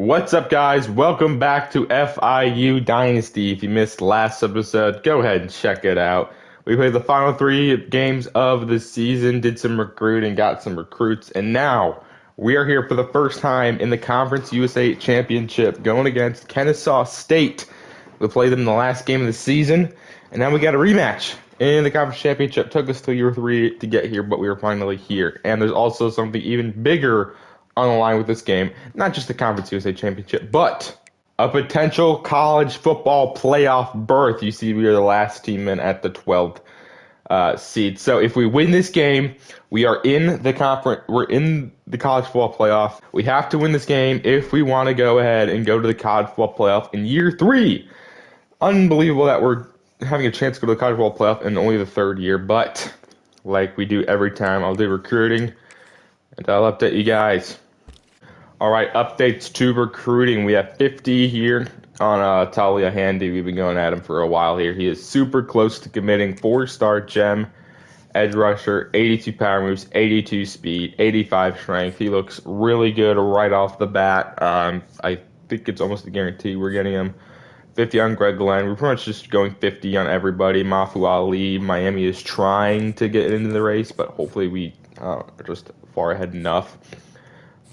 What's up, guys? Welcome back to FIU Dynasty. If you missed last episode, go ahead and check it out. We played the final 3 games of the season, did some recruiting, got some recruits, and now we are here for the first time in the Conference USA Championship going against Kennesaw State. We played them in the last game of the season, and now we got a rematch in the Conference Championship. Took us till year 3 to get here, but we were finally here. And there's also something even bigger on the line with this game, not just the Conference USA Championship, but a potential college football playoff berth. You see, we are the last team in at the 12th seed. So if we win this game, we are in the conference. We're in the college football playoff. We have to win this game if we want to go ahead and go to the college football playoff in year 3. Unbelievable that we're having a chance to go to the college football playoff in only the 3rd year, but like we do every time, I'll do recruiting and I'll update you guys. All right, updates to recruiting. We have 50 here on Talia Handy. We've been going at him for a while here. He is super close to committing. 4-star gem, edge rusher, 82 power moves, 82 speed, 85 strength. He looks really good right off the bat. I think it's almost a guarantee we're getting him. 50 on Greg Glenn. We're pretty much just going 50 on everybody. Mafu Ali, Miami is trying to get into the race, but hopefully we are just far ahead enough.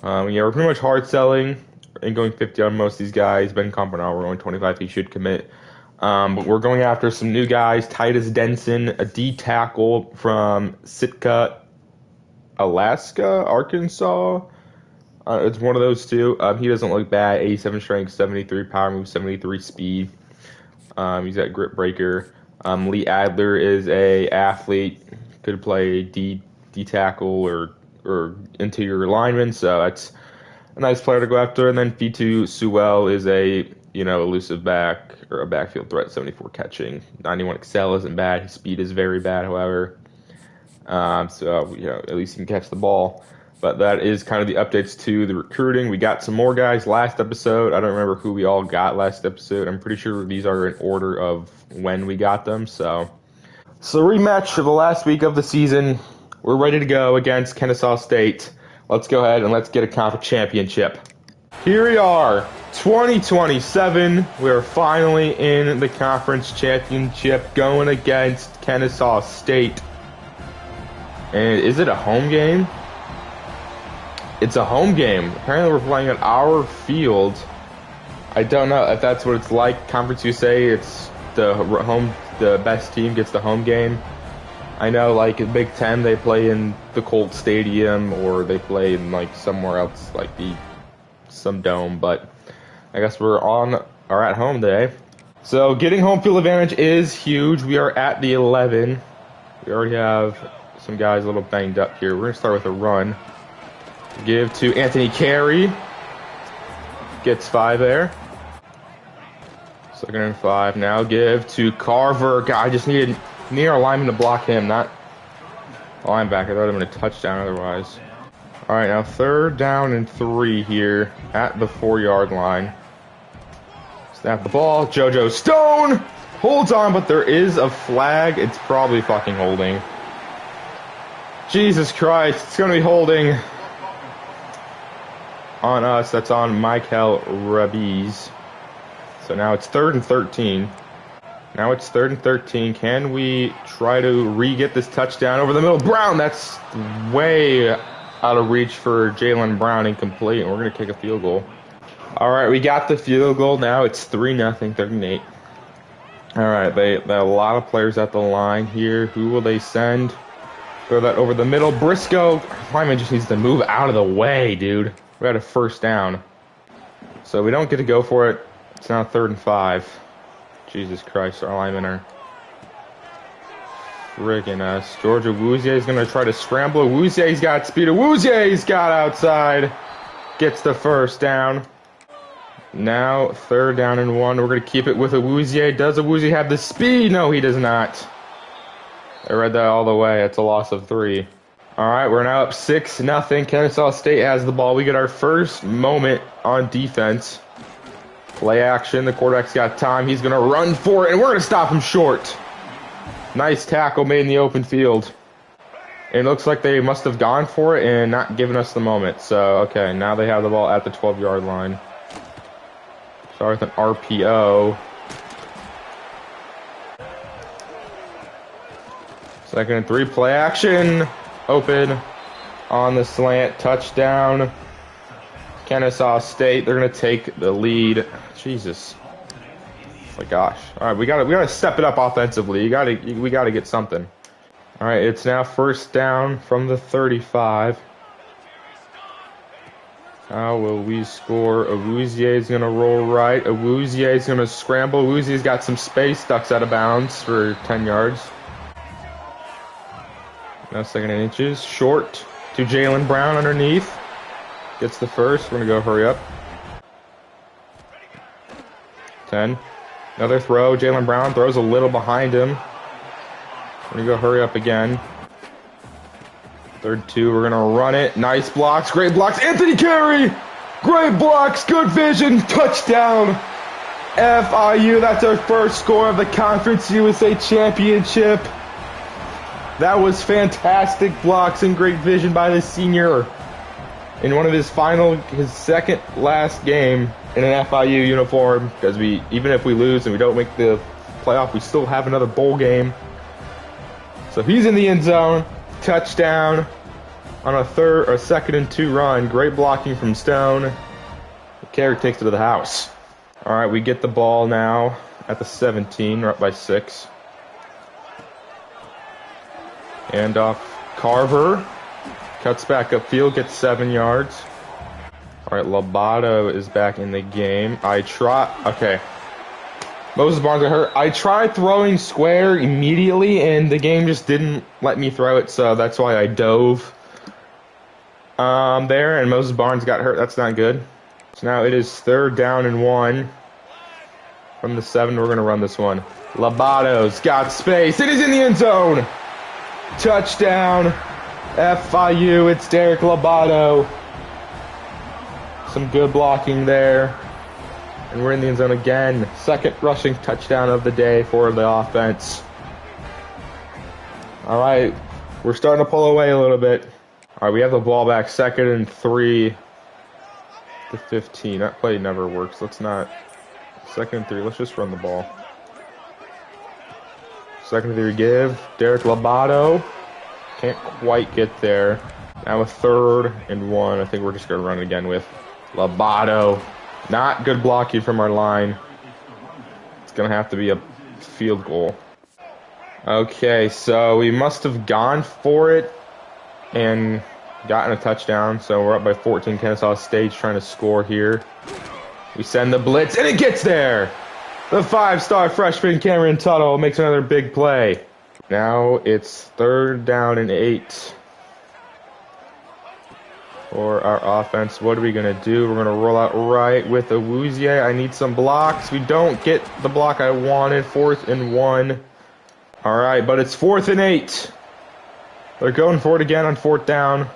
We're pretty much hard selling and going 50 on most of these guys. Ben Campanaro, we're going 25. He should commit. But we're going after some new guys. Titus Denson, a D tackle from Sitka, Alaska, Arkansas. It's one of those two. He doesn't look bad. 87 strength, 73 power move, 73 speed. He's got grip breaker. Lee Adler is a athlete. Could play D tackle or interior lineman, so that's a nice player to go after. And then Fitu Sewell is a elusive back or a backfield threat, 74 catching, 91 excel isn't bad. His speed is very bad, however. At least he can catch the ball. But that is kind of the updates to the recruiting. We got some more guys last episode. I don't remember who we all got last episode. I'm pretty sure these are in order of when we got them. So rematch of the last week of the season. We're ready to go against Kennesaw State. Let's go ahead and let's get a conference championship. Here we are, 2027. We're finally in the conference championship going against Kennesaw State. And is it a home game? It's a home game. Apparently we're playing at our field. I don't know if that's what it's like. Conference USA, it's the best team gets the home game. I know, like, in Big Ten, they play in the Colt Stadium, or they play in, like, somewhere else, like some dome, but I guess we're at home today. So, getting home field advantage is huge. We are at the 11. We already have some guys a little banged up here. We're going to start with a run. Give to Anthony Carey. Gets 5 there. 2nd and 5. Now give to Carver. God, I just need our lineman to block him, not a linebacker. That would have been a touchdown otherwise. All right, now 3rd down and 3 here at the 4-yard line. Snap the ball. JoJo Stone holds on, but there is a flag. It's probably fucking holding. Jesus Christ, it's going to be holding on us. That's on Michael Rabiz. So now it's 3rd and 13. Now it's 3rd and 13. Can we try to re-get this touchdown over the middle? Brown, that's way out of reach for Jalen Brown, incomplete, and we're going to kick a field goal. All right, we got the field goal. Now it's 3-0, 3rd and 8. All right, they have a lot of players at the line here. Who will they send? Throw that over the middle. Briscoe, lineman just needs to move out of the way, dude. We're at a 1st down. So we don't get to go for it. It's now 3rd and 5. Jesus Christ, our linemen are friggin' us. Georgia Wouzier is going to try to scramble. Wouzier's got speed. Wouzier's got outside. Gets the 1st down. Now 3rd down and 1. We're going to keep it with Wouzier. Does Wouzier have the speed? No, he does not. I read that all the way. It's a loss of 3. All right, we're now up 6-0. Kennesaw State has the ball. We get our first moment on defense. Play action. The quarterback's got time. He's going to run for it, and we're going to stop him short. Nice tackle made in the open field. It looks like they must have gone for it and not given us the moment. So, okay, now they have the ball at the 12-yard line. Start with an RPO. Second and 3, play action. Open on the slant, touchdown. Kennesaw State, they're going to take the lead. Jesus. Oh my gosh. All right, we gotta step it up offensively. We gotta get something. All right, it's now first down from the 35. How will we score? Awuzie is going to roll right. Awuzie is going to scramble. Awuzie's got some space, ducks out of bounds for 10 yards. Now 2nd and inches. Short to Jalen Brown underneath. Gets the first. We're going to go hurry up. 10. Another throw. Jalen Brown throws a little behind him. We're going to go hurry up again. 3rd 2, we're going to run it. Nice blocks, great blocks. Anthony Carey! Great blocks, good vision, touchdown. FIU, that's our first score of the Conference USA Championship. That was fantastic blocks and great vision by the senior in one of his second last game in an FIU uniform. Because even if we lose and we don't make the playoff, we still have another bowl game. So he's in the end zone. Touchdown on a 2nd and 2 run. Great blocking from Stone. Carey takes it to the house. All right, we get the ball now at the 17. We're up by 6. And off Carver. Cuts back upfield, gets 7 yards. All right, Lobato is back in the game. Okay. Moses Barnes got hurt. I tried throwing square immediately, and the game just didn't let me throw it, so that's why I dove there, and Moses Barnes got hurt. That's not good. So now it is 3rd down and 1. From the 7, we're going to run this one. Lobato's got space. It is in the end zone. Touchdown. FIU. It's Derek Lobato. Some good blocking there. And we're in the end zone again. 2nd rushing touchdown of the day for the offense. All right, we're starting to pull away a little bit. All right, we have the ball back. 2nd and 3 to 15. That play never works. Let's not. 2nd and 3. Let's just run the ball. 2nd and 3 give. Derek Lobato. Can't quite get there. Now a 3rd and 1. I think we're just going to run it again with Lobato. Not good blocking from our line. It's going to have to be a field goal. Okay, so we must have gone for it and gotten a touchdown. So we're up by 14. Kennesaw State's trying to score here. We send the blitz, and it gets there. The 5-star freshman Cameron Tuttle makes another big play. Now it's 3rd down and 8. For our offense, what are we going to do? We're going to roll out right with Awuzie. I need some blocks. We don't get the block I wanted. 4th and 1. All right, but it's 4th and 8. They're going for it again on 4th down.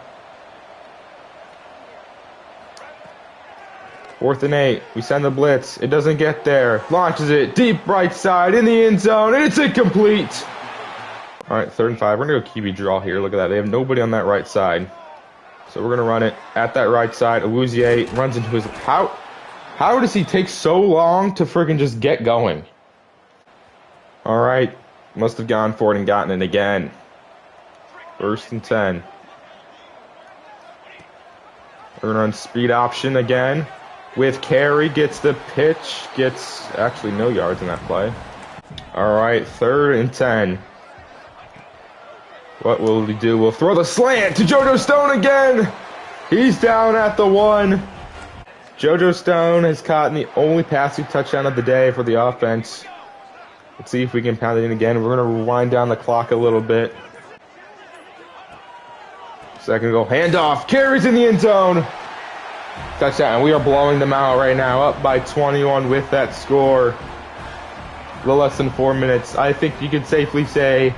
4th and 8. We send the blitz. It doesn't get there. Launches it deep right side in the end zone, and it's incomplete. All right, 3rd and 5. We're going to go QB draw here. Look at that. They have nobody on that right side. So we're going to run it at that right side. Awuzie runs into his... How does he take so long to friggin' just get going? All right. Must have gone for it and gotten it again. 1st and 10. We're going to run speed option again. With Carey, gets the pitch. Gets actually no yards in that play. All right. 3rd and 10. What will we do? We'll throw the slant to JoJo Stone again. He's down at the 1. JoJo Stone has caught the only passing touchdown of the day for the offense. Let's see if we can pound it in again. We're going to wind down the clock a little bit. 2nd goal. Handoff. Carries in the end zone. Touchdown. And we are blowing them out right now. Up by 21 with that score. A little less than 4 minutes. I think you could safely say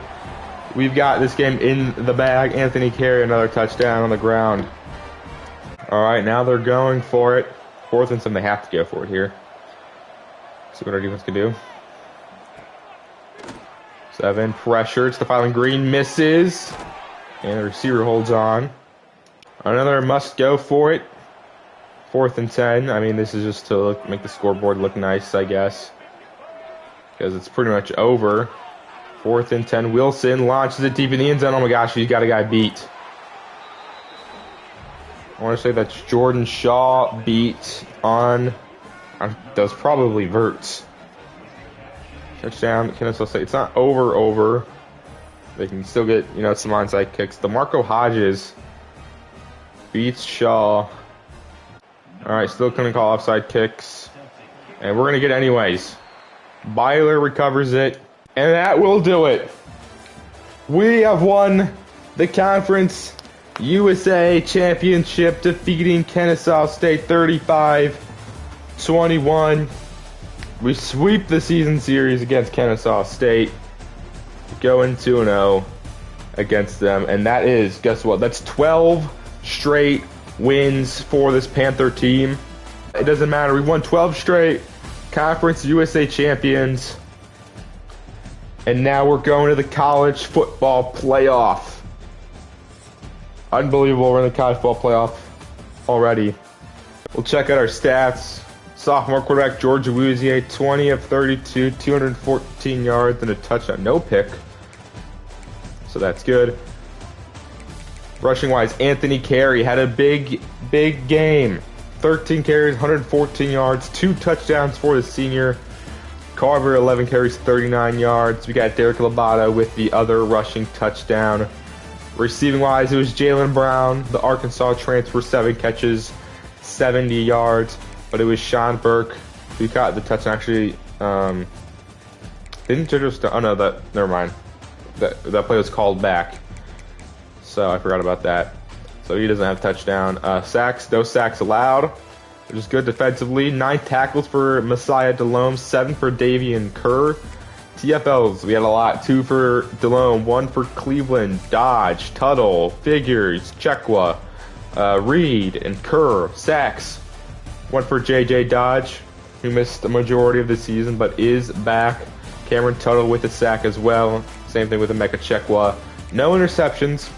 we've got this game in the bag. Anthony Carey, another touchdown on the ground. All right, now they're going for it. 4th and 7, they have to go for it here. See what our defense can do. 7, pressure. It's the Filing Green, misses. And the receiver holds on. Another must go for it. 4th and 10. I mean, this is just to make the scoreboard look nice, I guess, because it's pretty much over. 4th and 10. Wilson launches it deep in the end zone. Oh my gosh, he's got a guy beat. I want to say that's Jordan Shaw beat on. That was probably Verts. Touchdown, Kennesaw State. It's not over. They can still get, some onside kicks. DeMarco Hodges beats Shaw. All right, still couldn't call offside kicks. And we're going to get it anyways. Byler recovers it. And that will do it. We have won the Conference USA Championship, defeating Kennesaw State 35-21. We sweep the season series against Kennesaw State. Going 2-0 against them. And that is, guess what? That's 12 straight wins for this Panther team. It doesn't matter. We won 12 straight Conference USA champions. And now we're going to the college football playoff. Unbelievable. We're in the college football playoff already. We'll check out our stats. Sophomore quarterback George Awuzie, 20 of 32, 214 yards and a touchdown. No pick. So that's good. Rushing wise, Anthony Carey had a big game. 13 carries, 114 yards, 2 touchdowns for the senior. Carver, 11 carries, 39 yards. We got Derek Lobato with the other rushing touchdown. Receiving wise, it was Jalen Brown, the Arkansas transfer, 7 catches, 70 yards. But it was Sean Burke who caught the touchdown. Actually, didn't JoJo oh no, never mind. That play was called back. So I forgot about that. So he doesn't have a touchdown. Sacks, no sacks allowed, which is good defensively. 9 tackles for Messiah Delhomme, 7 for Davian Kerr. TFLs, we had a lot. 2 for Delhomme, 1 for Cleveland, Dodge, Tuttle, Figures, Chekwa, Reed, and Kerr. Sacks, 1 for JJ Dodge, who missed the majority of the season but is back. Cameron Tuttle with a sack as well. Same thing with Emeka Chekwa. No interceptions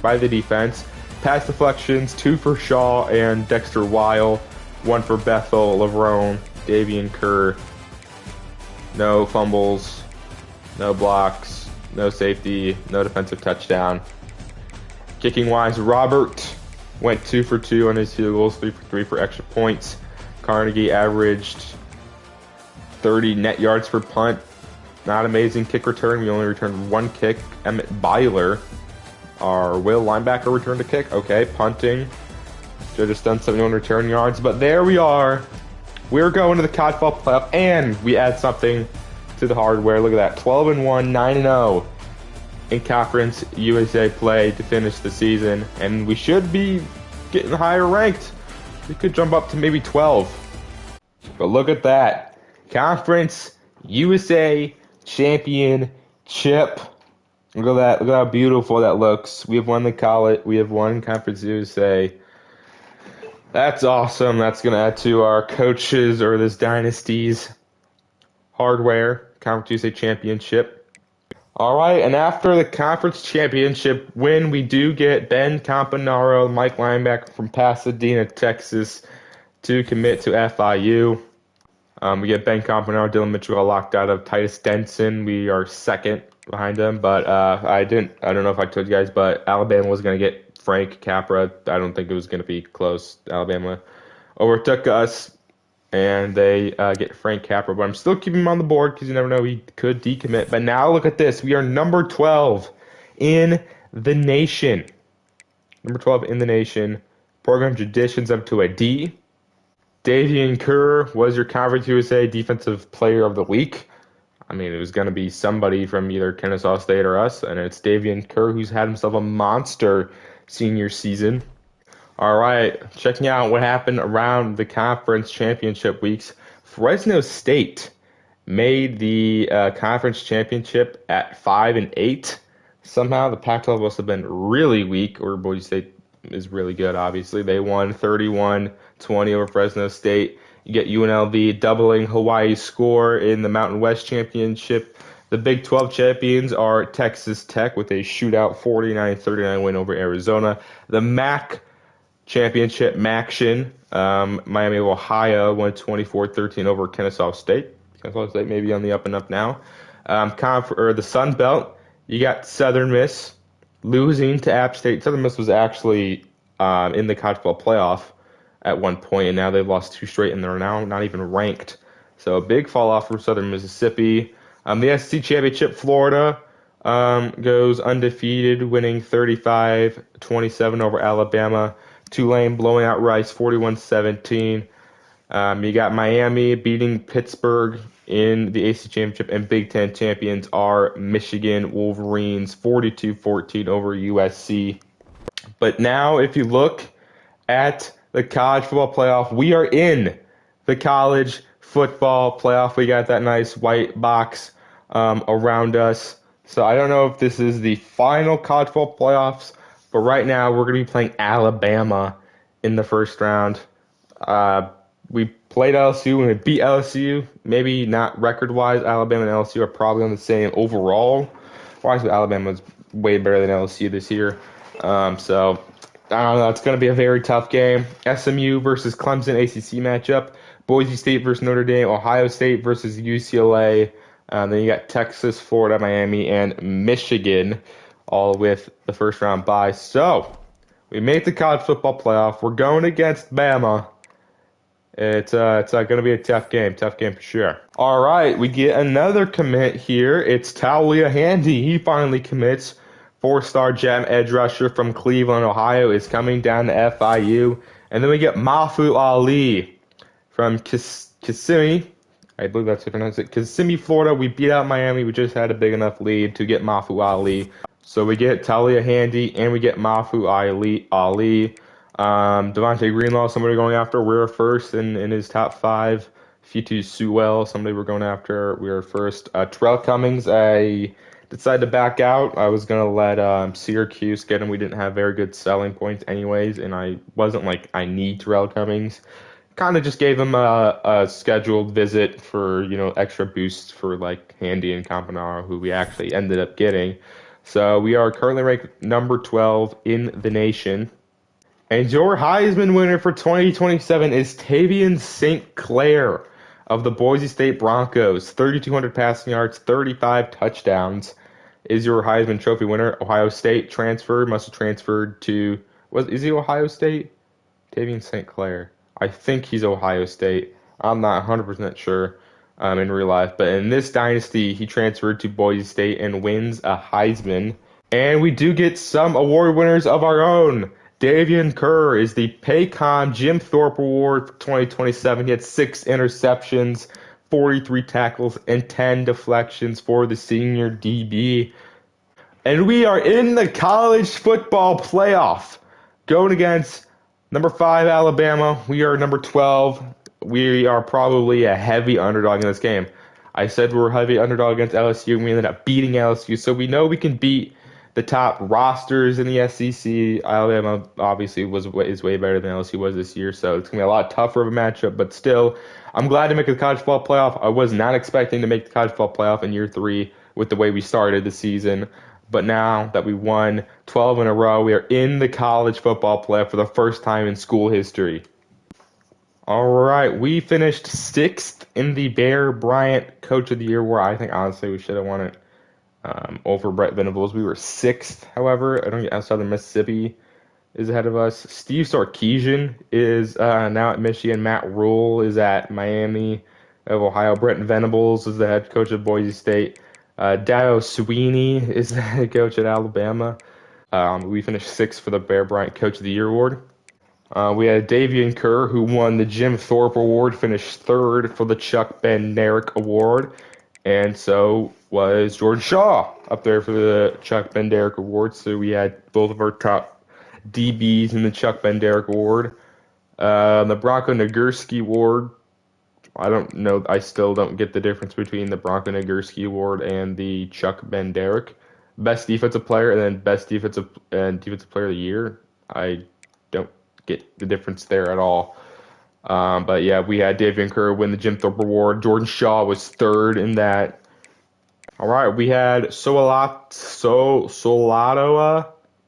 by the defense. Pass deflections, 2 for Shaw and Dexter Weil, 1 for Bethel, Lavrone, Davian Kerr. No fumbles, no blocks, no safety, no defensive touchdown. Kicking wise, Robert went 2 for 2 on his field goals, 3 for 3 for extra points. Carnegie averaged 30 net yards per punt. Not amazing kick return. We only returned 1 kick. Emmett Byler, our Will linebacker, returned a kick. Okay, punting. Should have done 71 return yards. But there we are. We're going to the college football playoff, and we add something to the hardware. Look at that. 12-1, 9-0 in Conference USA play to finish the season. And we should be getting higher ranked. We could jump up to maybe 12. But look at that. Conference USA Championship. Look at that. Look at how beautiful that looks. We have won the college. We have won Conference USA. That's awesome. That's going to add to our coaches or this dynasty's hardware. Conference USA Championship. All right, and after the conference championship win, we do get Ben Campanaro, Mike linebacker from Pasadena, Texas, to commit to FIU. We get Ben Campanaro, Dylan Mitchell got locked out of Titus Denson. We are second behind him, but I don't know if I told you guys, but Alabama was going to get Frank Capra. I don't think it was going to be close. Alabama overtook us, and they get Frank Capra, but I'm still keeping him on the board because you never know, he could decommit. But now look at this. We are number 12 in the nation. Number 12 in the nation. Program traditions up to a D. Davian Kerr was your Conference USA Defensive Player of the Week. I mean, it was going to be somebody from either Kennesaw State or us, and it's Davian Kerr, who's had himself a monster senior season. All right, checking out what happened around the conference championship weeks. Fresno State made the conference championship at 5-8. Somehow the Pac-12 must have been really weak, or Boise State is really good, obviously. They won 31-20 over Fresno State. You get UNLV doubling Hawaii's score in the Mountain West Championship. The Big 12 champions are Texas Tech with a shootout 49-39 win over Arizona. The MAC championship action. Miami of Ohio won 24-13 over Kennesaw State. Kennesaw State maybe on the up and up now. The Sun Belt, you got Southern Miss losing to App State. Southern Miss was actually in the college football playoff at one point, and now they've lost two straight, and they're now not even ranked. So a big fall off from Southern Mississippi. The SEC Championship, Florida goes undefeated, winning 35-27 over Alabama. Tulane blowing out Rice 41-17. You got Miami beating Pittsburgh in the ACC Championship, and Big Ten champions are Michigan Wolverines 42-14 over USC. But now, if you look at the college football playoff, we are in the college football playoff. We got that nice white box around us. So I don't know if this is the final college football playoffs, but right now we're going to be playing Alabama in the first round. We played LSU and we beat LSU. Maybe not record-wise. Alabama and LSU are probably on the same overall. Wise, but Alabama's way better than LSU this year. So I don't know. It's going to be a very tough game. SMU versus Clemson ACC matchup. Boise State versus Notre Dame. Ohio State versus UCLA. Then you got Texas, Florida, Miami, and Michigan, all with the first round bye. So we made the college football playoff. We're going against Bama. It's going to be a tough game for sure. All right, we get another commit here. It's Talia Handy. He finally commits. 4-star gem edge rusher from Cleveland, Ohio, is coming down to FIU. And then we get Mafu Ali from Kissimmee. I believe that's how you pronounce it. Kissimmee, Florida. We beat out Miami. We just had a big enough lead to get Mafu Ali. So we get Talia Handy and we get Mafu Ali. Devontae Greenlaw, somebody going after. We're first in his top 5. Fitu Sewell, somebody we're going after. We're first. Terrell Cummings, I decided to back out. I was going to let Syracuse get him. We didn't have very good selling points anyways, and I wasn't like, I need Terrell Cummings. Kind of just gave him a scheduled visit for, extra boosts for like Handy and Campanaro, who we actually ended up getting. So we are currently ranked number 12 in the nation. And your Heisman winner for 2027 is Tavian St. Clair of the Boise State Broncos. 3,200 passing yards, 35 touchdowns is your Heisman Trophy winner. Ohio State transfer, must have transferred to, is he Ohio State? Tavian St. Clair. I think he's Ohio State. I'm not 100% sure in real life. But in this dynasty, he transferred to Boise State and wins a Heisman. And we do get some award winners of our own. Davian Kerr is the Paycom Jim Thorpe Award for 2027. He had 6 interceptions, 43 tackles, and 10 deflections for the senior DB. And we are in the college football playoff, going against number 5 Alabama. We are number 12. We are probably a heavy underdog in this game. I said we were a heavy underdog against LSU, and we ended up beating LSU. So we know we can beat the top rosters in the SEC. Alabama obviously is way better than LSU was this year, so it's going to be a lot tougher of a matchup. But still, I'm glad to make the college football playoff. I was not expecting to make the college football playoff in year 3 with the way we started the season. But now that we won 12 in a row, we are in the college football playoff for the first time in school history. All right, we finished 6th in the Bear Bryant Coach of the Year Award. I think, honestly, we should have won it over Brett Venables. We were 6th, however. I don't get Southern Mississippi is ahead of us. Steve Sarkisian is now at Michigan. Matt Rule is at Miami of Ohio. Brett Venables is the head coach of Boise State. Dabo Sweeney is the head coach at Alabama. We finished 6th for the Bear Bryant Coach of the Year Award. We had Davian Kerr, who won the Jim Thorpe Award, finished 3rd for the Chuck Ben-Derrick Award. And so was Jordan Shaw up there for the Chuck Ben-Derrick Award. So we had both of our top DBs in the Chuck Ben-Derrick Award. The Bronco Nagurski Award, I don't know. I still don't get the difference between the Bronco Nagurski Award and the Chuck Ben-Derrick. Best defensive player and then best defensive player of the year. I don't get the difference there at all. But yeah, we had Davian Kerr win the Jim Thorpe Award. Jordan Shaw was 3rd in that. All right, we had Solatoa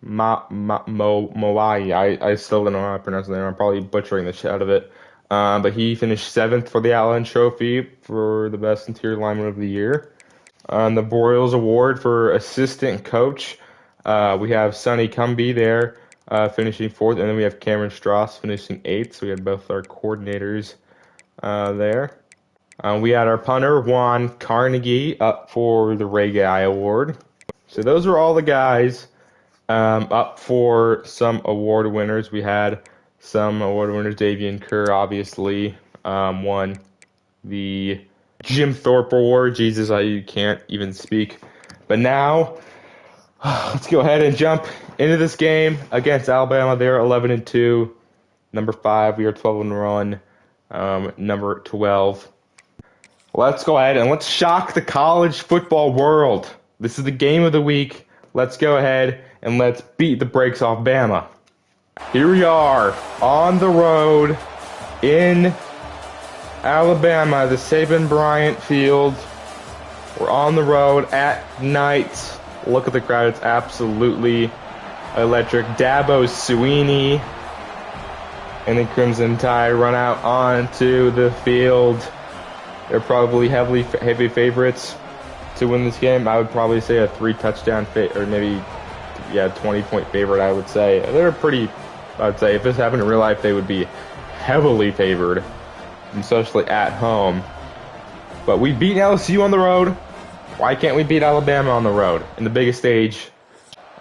Moai. I still don't know how to pronounce his name. I'm probably butchering the shit out of it. But he finished seventh for the Allen Trophy for the best interior lineman of the year. On the Boyles Award for assistant coach, we have Sonny Cumby there, finishing fourth, and then we have Cameron Strauss finishing eighth. So we had both our coordinators there. We had our punter Juan Carnegie up for the Ray Guy Award. So those are all the guys up for some award winners. We had some award winners. Davian Kerr obviously won the Jim Thorpe Award. Jesus, I can't even speak. But now, let's go ahead and jump into this game against Alabama. They're 11-2. Number 5, we are 12-1. Number 12. Let's go ahead and let's shock the college football world. This is the game of the week. Let's go ahead and let's beat the brakes off Bama. Here we are on the road in Alabama, the Saban Bryant Field. We're on the road at night. Look at the crowd. It's absolutely electric. Dabo Swinney and the Crimson Tide run out onto the field. They're probably heavy favorites to win this game. I would probably say a 3-touchdown or maybe 20-point favorite, I would say. They're pretty, I would say, if this happened in real life, they would be heavily favored, especially at home. But we've beaten LSU on the road. Why can't we beat Alabama on the road in the biggest stage?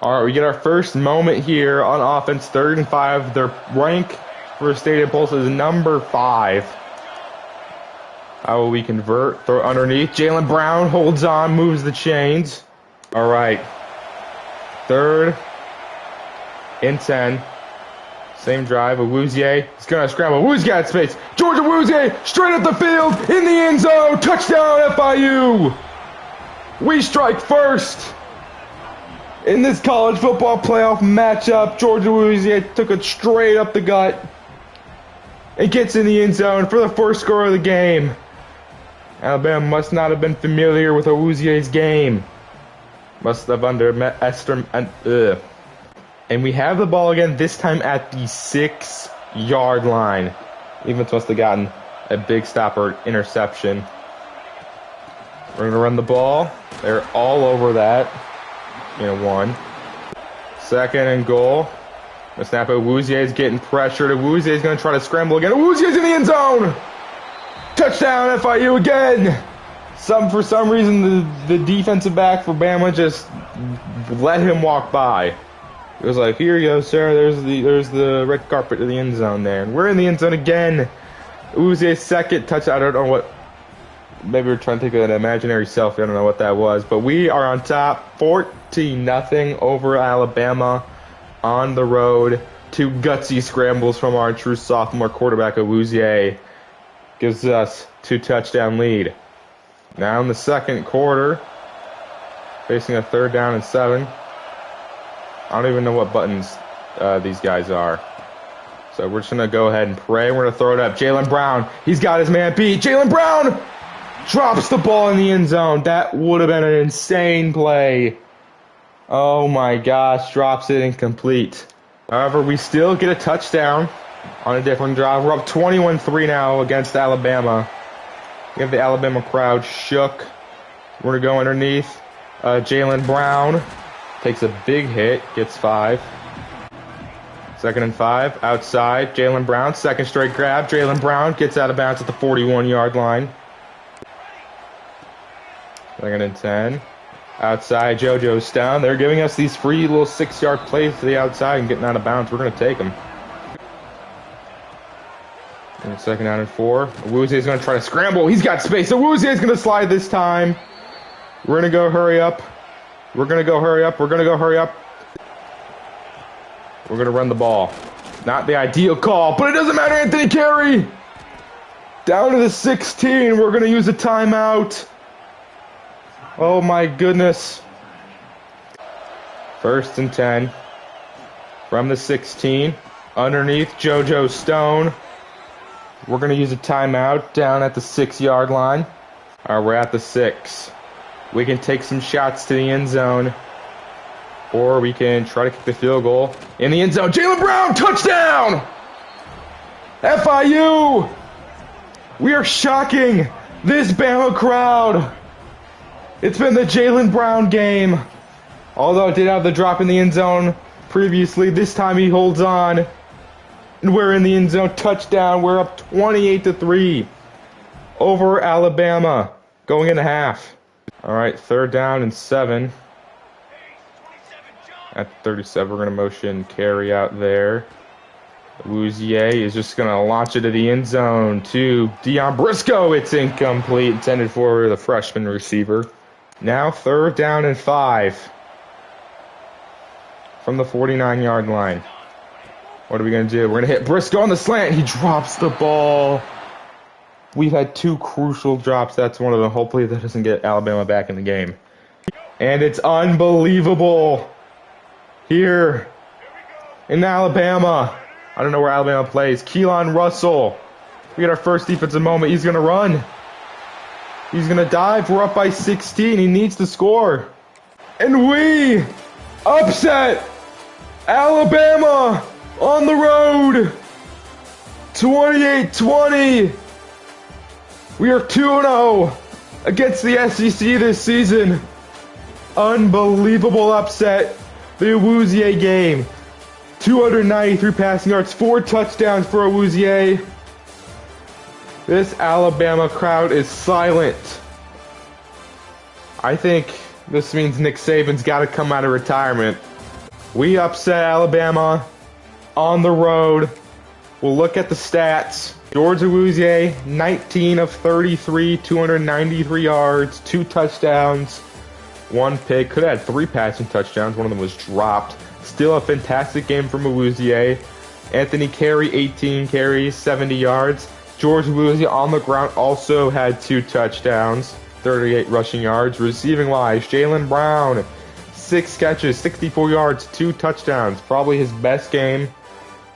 All right, we get our first moment here on offense, 3rd and 5. Their rank for Stadium Pulse is number 5. How will we convert? Throw underneath. Jalen Brown holds on, moves the chains. All right. 3rd and 10. Same drive. Awuzie. He's going to scramble. Awuzie got space. George Awuzie straight up the field in the end zone. Touchdown FIU. We strike first in this college football playoff matchup. George Awuzie took it straight up the gut. It gets in the end zone for the first score of the game. Alabama must not have been familiar with Awuzie's game. Must have underestimated. And we have the ball again, this time at the 6-yard line. Defense must have gotten a big stop or interception. We're going to run the ball. They're all over that. 1. 2nd and goal. The snap. Awuzie is getting pressured. Awuzie is going to try to scramble again. Awuzie is in the end zone. Touchdown FIU again. For some reason, the defensive back for Bama just let him walk by. It was like, here you go, sir. There's the red carpet to the end zone there, and we're in the end zone again. Awuzie's second touchdown. I don't know what. Maybe we're trying to take an imaginary selfie. I don't know what that was, but we are on top, 14-0 over Alabama on the road. 2 gutsy scrambles from our true sophomore quarterback Awuzie gives us 2-touchdown lead. Now in the second quarter, facing a 3rd down and 7. I don't even know what buttons these guys are. So we're just going to go ahead and pray. We're going to throw it up. Jalen Brown, he's got his man beat. Jalen Brown drops the ball in the end zone. That would have been an insane play. Oh my gosh, drops it incomplete. However, we still get a touchdown on a different drive. We're up 21-3 now against Alabama. We have the Alabama crowd shook. We're going to go underneath. Jalen Brown takes a big hit, gets 5. 2nd and 5, outside. Jalen Brown, second straight grab. Jalen Brown gets out of bounds at the 41-yard line. 2nd and 10. Outside, JoJo Stone. They're giving us these free little 6-yard plays to the outside and getting out of bounds. We're going to take them. And 2nd down and 4. Awuzie is going to try to scramble. He's got space. Awuzie is going to slide this time. We're going to go hurry up. We're going to go hurry up. We're going to go hurry up. We're going to run the ball. Not the ideal call, but it doesn't matter, Anthony Carey. Down to the 16. We're going to use a timeout. Oh my goodness. 1st and 10 from the 16. Underneath JoJo Stone. We're going to use a timeout down at the 6-yard line. All right, we're at the 6. We can take some shots to the end zone. or we can try to kick the field goal in the end zone. Jaylen Brown, touchdown! FIU! We are shocking this Bama crowd. It's been the Jaylen Brown game. Although it did have the drop in the end zone previously, this time he holds on. And we're in the end zone, touchdown. We're up 28-3 over Alabama going into half. All right, 3rd down and 7. At 37, we're going to motion carry out there. Woozier is just going to launch it to the end zone to Deion Briscoe. It's incomplete, intended for the freshman receiver. Now 3rd down and 5 from the 49-yard line. What are we going to do? We're going to hit Briscoe on the slant. He drops the ball. We've had 2 crucial drops. That's one of them. Hopefully that doesn't get Alabama back in the game. And it's unbelievable here in Alabama. I don't know where Alabama plays. Keelan Russell. We got our first defensive moment. He's going to run. He's going to dive. We're up by 16. He needs to score. And we upset Alabama on the road. 28-20. We are 2-0 against the SEC this season. Unbelievable upset. The Awuzie game. 293 passing yards, 4 touchdowns for Awuzie. This Alabama crowd is silent. I think this means Nick Saban's got to come out of retirement. We upset Alabama on the road. We'll look at the stats. George Awuzie, 19 of 33, 293 yards, 2 touchdowns, 1 pick. Could have had 3 passing touchdowns. One of them was dropped. Still a fantastic game from Awuzie. Anthony Carey, 18 carries, 70 yards. George Awuzie on the ground also had 2 touchdowns, 38 rushing yards. Receiving wise, Jaylen Brown, 6 catches, 64 yards, 2 touchdowns. Probably his best game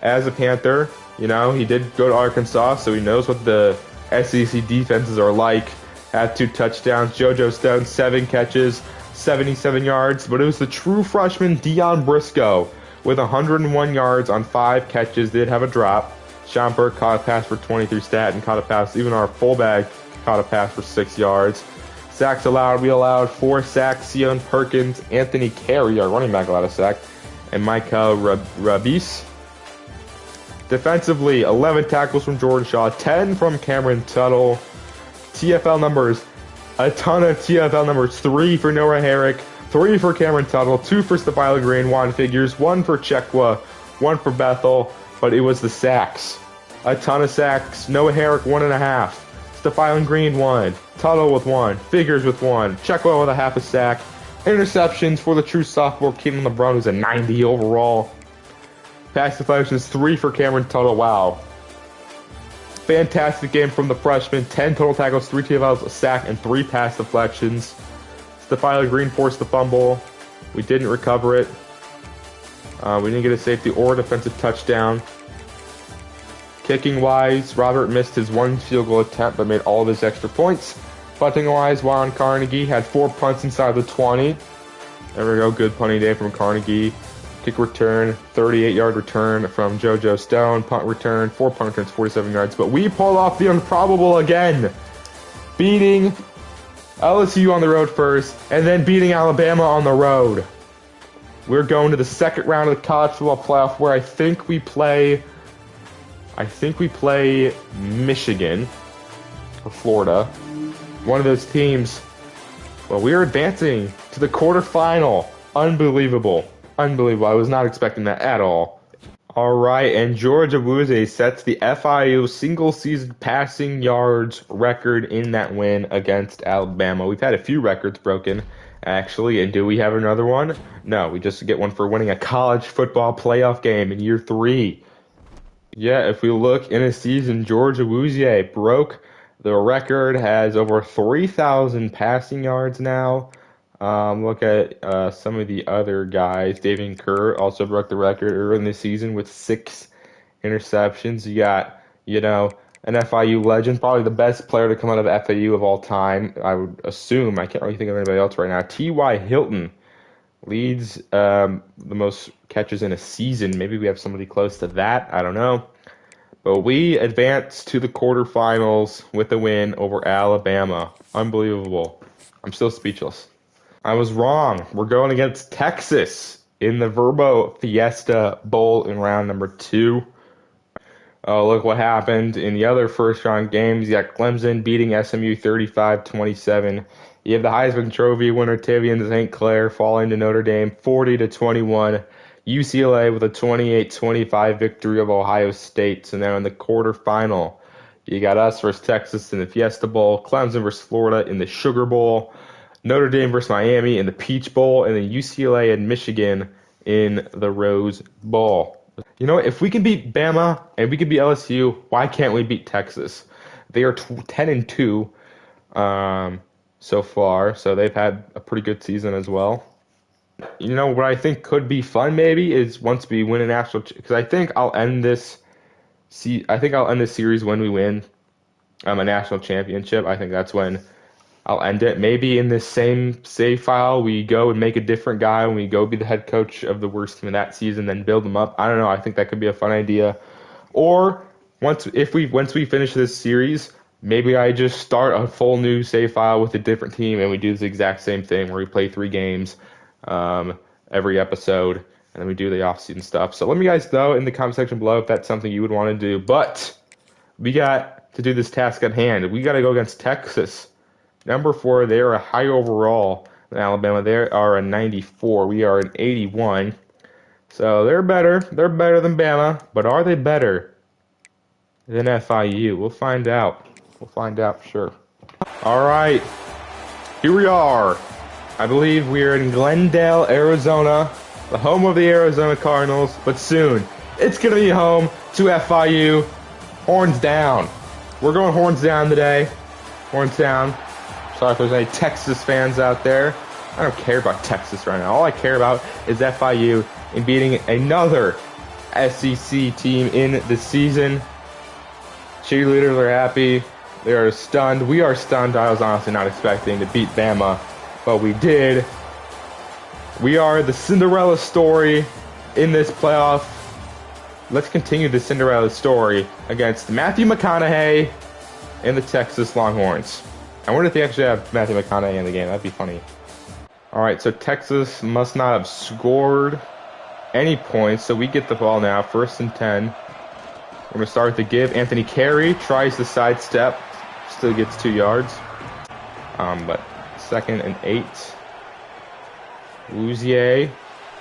as a Panther. You know, he did go to Arkansas, so he knows what the SEC defenses are like. Had 2 touchdowns. JoJo Stone, 7 catches, 77 yards. But it was the true freshman Deion Briscoe with 101 yards on 5 catches. Did have a drop. Sean Burke caught a pass for 23 stat and caught a pass. Even our fullback caught a pass for 6 yards. Sacks allowed. We allowed 4 sacks. Sion Perkins, Anthony Carey, our running back, allowed a sack. And Michael Rabis. Defensively, 11 tackles from Jordan Shaw, 10 from Cameron Tuttle. TFL numbers, a ton of TFL numbers. 3 for Noah Herrick, 3 for Cameron Tuttle, 2 for Stefila Green, Juan Figures, 1 for Chekwa, 1 for Bethel. But it was the sacks. A ton of sacks. Noah Herrick, 1.5. Stefila Green, 1. Tuttle with 1. Figures with 1. Chekwa with a half a sack. Interceptions for the true sophomore Keelan LeBron, who's a 90 overall. Pass deflections, 3 for Cameron Tuttle. Wow. Fantastic game from the freshman. 10 total tackles, 3 TFLs, a sack, and 3 pass deflections. Stefila Green forced the fumble. We didn't recover it. We didn't get a safety or a defensive touchdown. Kicking-wise, Robert missed his 1 field goal attempt but made all of his extra points. Punting-wise, Warren Carnegie had 4 punts inside the 20. There we go, good punting day from Carnegie. Kick return, 38-yard return from JoJo Stone. Punt return, 4 punt returns, 47 yards. But we pulled off the improbable again, beating LSU on the road first, and then beating Alabama on the road. We're going to the 2nd round of the college football playoff, where I think we play Michigan or Florida. One of those teams. Well, we are advancing to the quarterfinal. Unbelievable. Unbelievable. I was not expecting that at all. All right, and George Awuzie sets the FIU single-season passing yards record in that win against Alabama. We've had a few records broken, actually, and do we have another one? No, we just get one for winning a college football playoff game in year 3. Yeah, if we look in a season, George Awuzie broke the record, has over 3,000 passing yards now. Look at some of the other guys. David Kerr also broke the record early in the season with 6 interceptions. You got, an FIU legend, probably the best player to come out of FIU of all time, I would assume. I can't really think of anybody else right now. T.Y. Hilton Leads the most catches in a season. Maybe we have somebody close to that. I don't know. But we advanced to the quarterfinals with a win over Alabama. Unbelievable. I'm still speechless. I was wrong. We're going against Texas in the Verbo Fiesta Bowl in round number 2. Oh, look what happened in the other first round games. You got Clemson beating SMU 35-27. You have the Heisman Trophy winner Tavian St. Clair falling to Notre Dame 40-21. UCLA with a 28-25 victory of Ohio State. So now in the quarterfinal, you got us versus Texas in the Fiesta Bowl, Clemson versus Florida in the Sugar Bowl, Notre Dame versus Miami in the Peach Bowl, and then UCLA and Michigan in the Rose Bowl. You know, if we can beat Bama and we can beat LSU, why can't we beat Texas? They are 10-2 so far, so they've had a pretty good season as well. You know what I think could be fun maybe is once we win a national, because I think I'll end this. I think I'll end this series when we win a national championship. I think that's when I'll end it. Maybe in this same save file, we go and make a different guy when we go be the head coach of the worst team of that season, then build them up. I don't know. I think that could be a fun idea. Or once we finish this series, maybe I just start a full new save file with a different team and we do the exact same thing where we play 3 games every episode and then we do the off-season stuff. So let me guys know in the comment section below if that's something you would want to do. But we got to do this task at hand. We got to go against Texas. Number 4, they are a high overall in Alabama. They are a 94. We are an 81. So they're better. They're better than Bama. But are they better than FIU? We'll find out. We'll find out for sure. All right. Here we are. I believe we are in Glendale, Arizona, the home of the Arizona Cardinals. But soon, it's going to be home to FIU. Horns down. We're going horns down today. Horns down. Sorry if there's any Texas fans out there. I don't care about Texas right now. All I care about is FIU and beating another SEC team in the season. Cheerleaders are happy. They are stunned. We are stunned. I was honestly not expecting to beat Bama, but we did. We are the Cinderella story in this playoff. Let's continue the Cinderella story against Matthew McConaughey and the Texas Longhorns. I wonder if they actually have Matthew McConaughey in the game. That'd be funny. All right, so Texas must not have scored any points, so we get the ball now. 1st and 10. We're going to start with the give. Anthony Carey tries the sidestep. Still gets 2 yards. But 2nd and 8. Louisier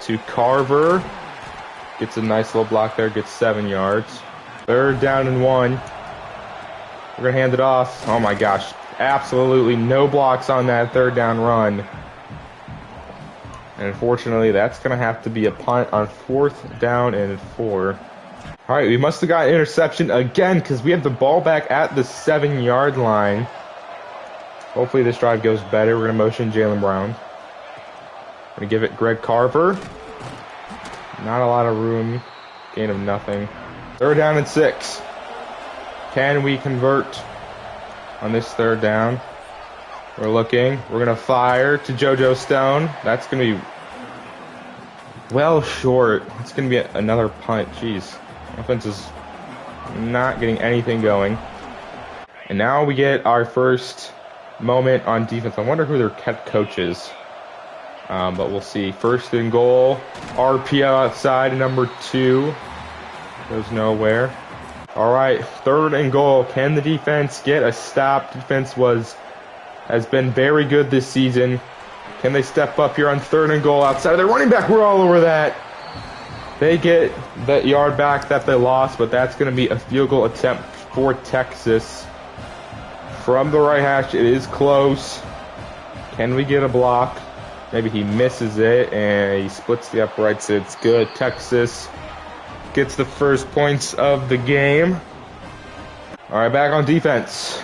to Carver. Gets a nice little block there. Gets 7 yards. 3rd down and 1. We're going to hand it off. Oh, my gosh. Absolutely no blocks on that 3rd down run. And unfortunately, that's going to have to be a punt on 4th down and 4. All right, we must have got an interception again because we have the ball back at the 7-yard line. Hopefully this drive goes better. We're going to motion Jaylen Brown. Going to give it Greg Carver. Not a lot of room. Gain of nothing. 3rd down and 6. Can we convert on this 3rd down? We're looking. We're going to fire to JoJo Stone. That's going to be well short. It's going to be another punt. Jeez. Offense is not getting anything going. And now we get our first moment on defense. I wonder who their head coach is. But we'll see. 1st and goal. RPO outside, number 2. Goes nowhere. All right, 3rd and goal. Can the defense get a stop? Defense has been very good this season. Can they step up here on 3rd and goal outside of their running back? We're all over that. They get that yard back that they lost, but that's going to be a field goal attempt for Texas. From the right hash, it is close. Can we get a block? Maybe he misses it, and he splits the uprights. It's good. Texas gets the first points of the game. All right, back on defense.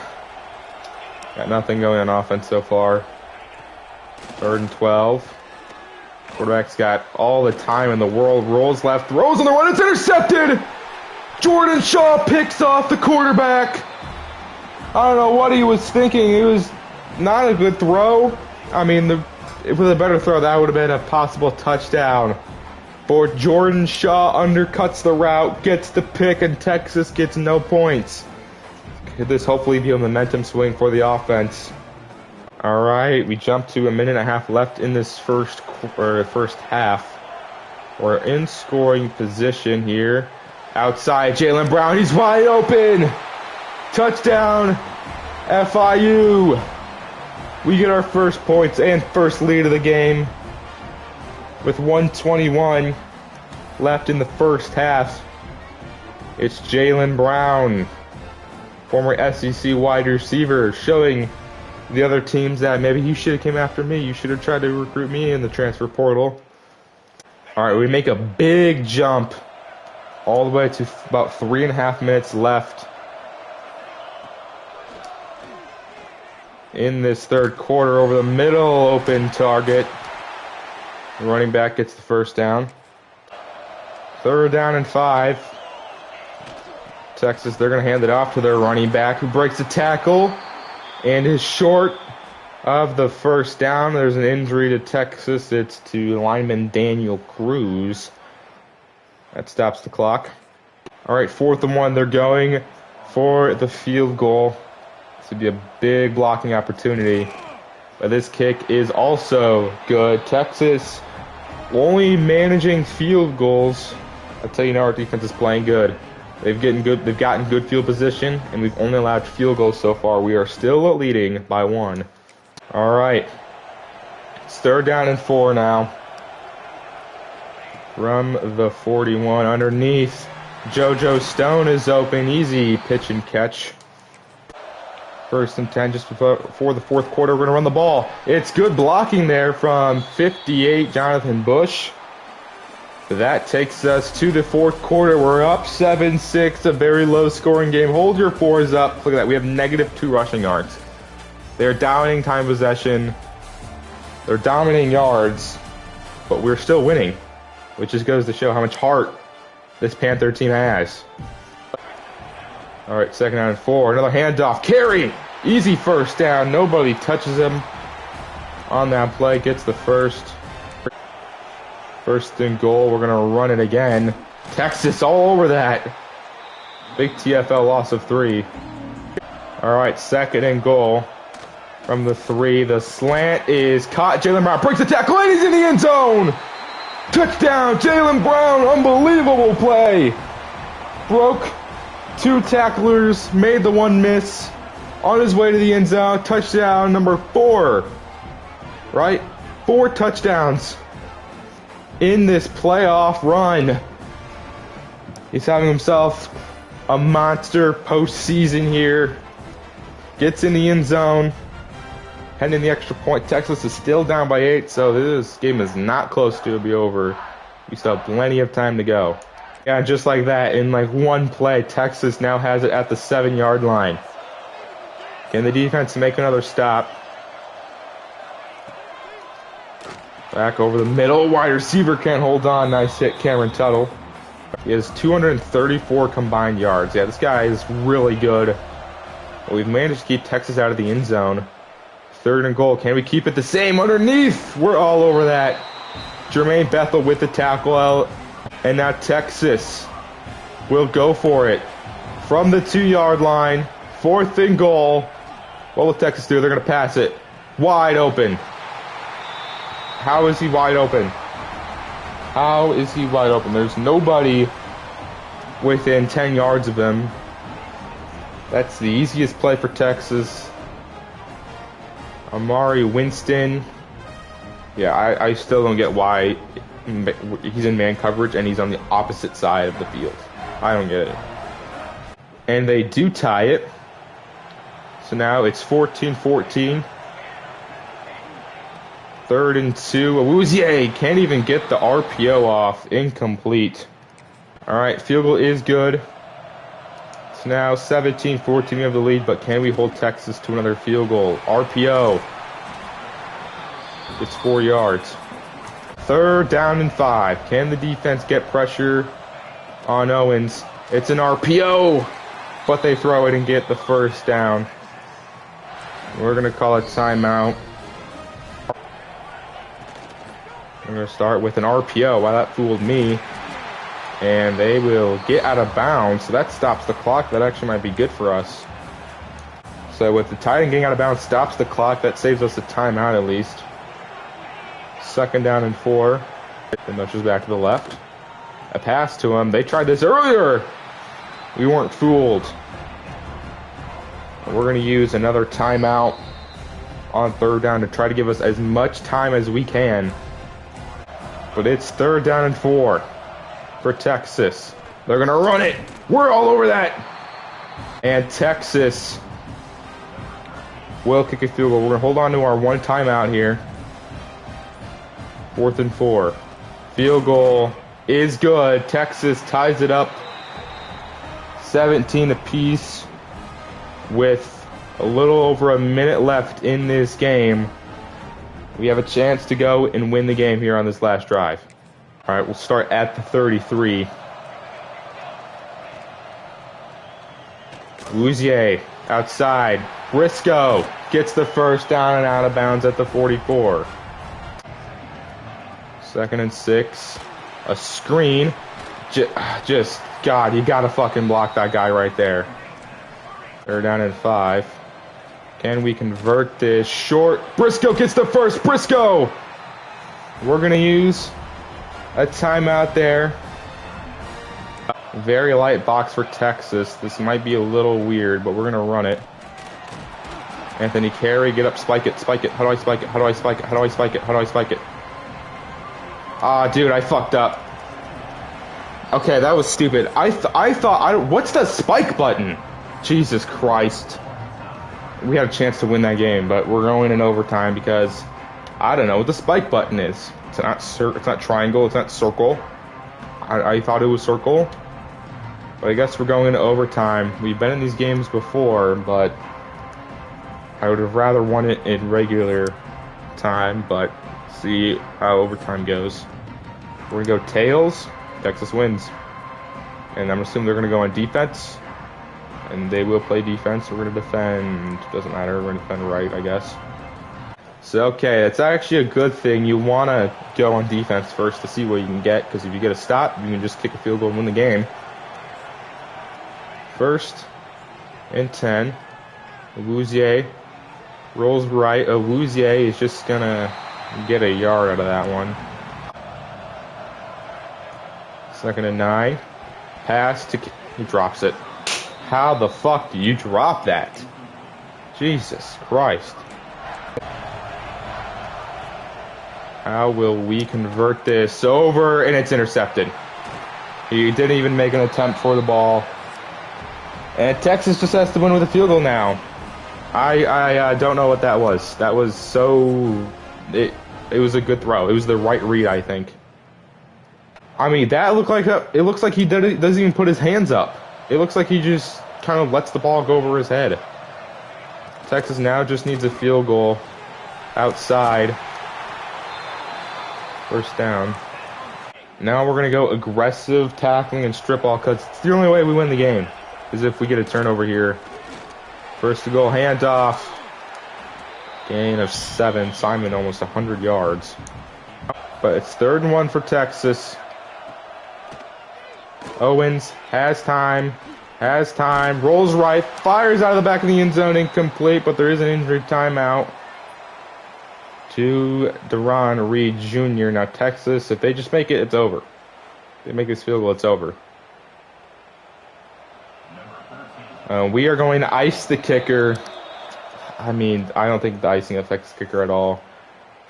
Got nothing going on offense so far. 3rd and 12. Quarterback's got all the time in the world. Rolls left, throws on the run. It's intercepted. Jordan Shaw picks off the quarterback. I don't know what he was thinking. It was not a good throw. I mean, with a better throw, that would have been a possible touchdown. But Jordan Shaw undercuts the route, gets the pick, and Texas gets no points. Could this hopefully be a momentum swing for the offense? All right, we jump to a minute and a half left in this first half. We're in scoring position here. Outside, Jaylen Brown, he's wide open. Touchdown, FIU. We get our first points and first lead of the game with 1:21 left in the first half. It's Jaylen Brown, former SEC wide receiver, showing the other teams that maybe you should have came after me. You should have tried to recruit me in the transfer portal. All right, we make a big jump all the way to about 3.5 minutes left in this third quarter. Over the middle, open target. The running back gets the first down. 3rd down and 5. Texas, they're going to hand it off to their running back, who breaks the tackle and is short of the first down. There's an injury to Texas. It's to lineman Daniel Cruz. That stops the clock. All right, 4th and 1. They're going for the field goal. This would be a big blocking opportunity. But this kick is also good. Texas only managing field goals. I'll tell you now, our defense is playing good. They've gotten good field position, and we've only allowed field goals so far. We are still leading by 1. All right. It's 3rd down and 4 now. From the 41 underneath. JoJo Stone is open. Easy pitch and catch. 1st and 10 just before the 4th quarter. We're going to run the ball. It's good blocking there from 58, Jonathan Bush. That takes us to the 4th quarter. We're up 7-6, a very low scoring game. Hold your 4s up. Look at that. We have -2 rushing yards. They're dominating time possession. They're dominating yards, but we're still winning, which just goes to show how much heart this Panther team has. All right, 2nd down and 4. Another handoff. Carry. Easy first down. Nobody touches him on that play. Gets the first. 1st and goal. We're going to run it again. Texas all over that. Big TFL loss of 3. All right, 2nd and goal from the 3. The slant is caught. Jaylen Brown breaks the tackle and he's in the end zone. Touchdown, Jaylen Brown. Unbelievable play. Broke 2 tacklers, made the 1 miss. On his way to the end zone. Touchdown number 4. Right? 4 touchdowns in this playoff run. He's having himself a monster postseason here. Gets in the end zone. Heading the extra point. Texas is still down by 8, so this game is not close to be over. We still have plenty of time to go. Yeah, just like that, in like 1 play, Texas now has it at the 7-yard line. Can the defense make another stop? Back over the middle. Wide receiver can't hold on. Nice hit, Cameron Tuttle. He has 234 combined yards. Yeah, this guy is really good. But we've managed to keep Texas out of the end zone. 3rd and goal. Can we keep it the same? Underneath. We're all over that. Jermaine Bethel with the tackle out. And now Texas will go for it. From the 2-yard line. 4th and goal. What will Texas do? They're going to pass it. Wide open. How is he wide open? How is he wide open? There's nobody within 10 yards of him. That's the easiest play for Texas. Amari Winston. Yeah, I still don't get why he's in man coverage and he's on the opposite side of the field. I don't get it. And they do tie it. So now it's 14-14. 3rd and 2. Awuzie can't even get the RPO off. Incomplete. All right, field goal is good. It's now 17-14. We have the lead, but can we hold Texas to another field goal? RPO. It's 4 yards. 3rd down and 5. Can the defense get pressure on Owens? It's an RPO, but they throw it and get the first down. We're going to call it timeout. going to start with an RPO. Wow, that fooled me. And they will get out of bounds, so that stops the clock. That actually might be good for us. So with the tight end getting out of bounds stops the clock. That saves us a timeout at least. 2nd down and 4. The Nutchers back to the left. A pass to him. They tried this earlier. We weren't fooled. We're going to use another timeout on 3rd down to try to give us as much time as we can. But it's 3rd down and 4 for Texas. They're going to run it. We're all over that. And Texas will kick a field goal. We're going to hold on to our 1 timeout here. 4th and 4. Field goal is good. Texas ties it up 17 apiece with a little over a minute left in this game. We have a chance to go and win the game here on this last drive. All right, we'll start at the 33. Louisier outside. Briscoe gets the 1st down and out of bounds at the 44. 2nd and 6. A screen. Just, God, you gotta fucking block that guy right there. 3rd down and 5. Can we convert this? Short. Briscoe gets the 1st. Briscoe! We're gonna use a timeout there. Very light box for Texas. This might be a little weird, but we're gonna run it. Anthony Carey, get up, spike it, spike it. How do I spike it? How do I spike it? How do I spike it? How do I spike it? Ah, dude, I fucked up. Okay, that was stupid. I thought, what's the spike button? Jesus Christ. We had a chance to win that game, but we're going in overtime because I don't know what the spike button is. It's not triangle, it's not circle. I thought it was circle. But I guess we're going into overtime. We've been in these games before, but I would have rather won it in regular time, but see how overtime goes. We're going to go tails. Texas wins. And I'm assuming they're going to go on defense. And they will play defense. We're going to defend. Doesn't matter. We're going to defend right, I guess. So, okay, it's actually a good thing. You want to go on defense first to see what you can get. Because if you get a stop, you can just kick a field goal and win the game. 1st and 10. Louisier rolls right. Louisier is just going to get a yard out of that one. 2nd and 9. Pass to... He drops it. How the fuck do you drop that? Jesus Christ. How will we convert this over? And it's intercepted. He didn't even make an attempt for the ball. And Texas just has to win with a field goal now. I don't know what that was. That was so... It was a good throw. It was the right read, I think. I mean, that looked like it looks like he doesn't even put his hands up. It looks like he just kind of lets the ball go over his head. Texas now just needs a field goal outside. 1st down. Now we're going to go aggressive tackling and strip ball because it's the only way we win the game is if we get a turnover here. 1st to goal handoff. Gain of 7. Simon almost 100 yards. But it's 3rd and 1 for Texas. Owens has time, rolls right, fires out of the back of the end zone, incomplete, but there is an injury timeout to Deron Reed Jr. Now Texas, if they just make it, it's over. If they make this field goal, it's over. We are going to ice the kicker. I mean, I don't think the icing affects the kicker at all.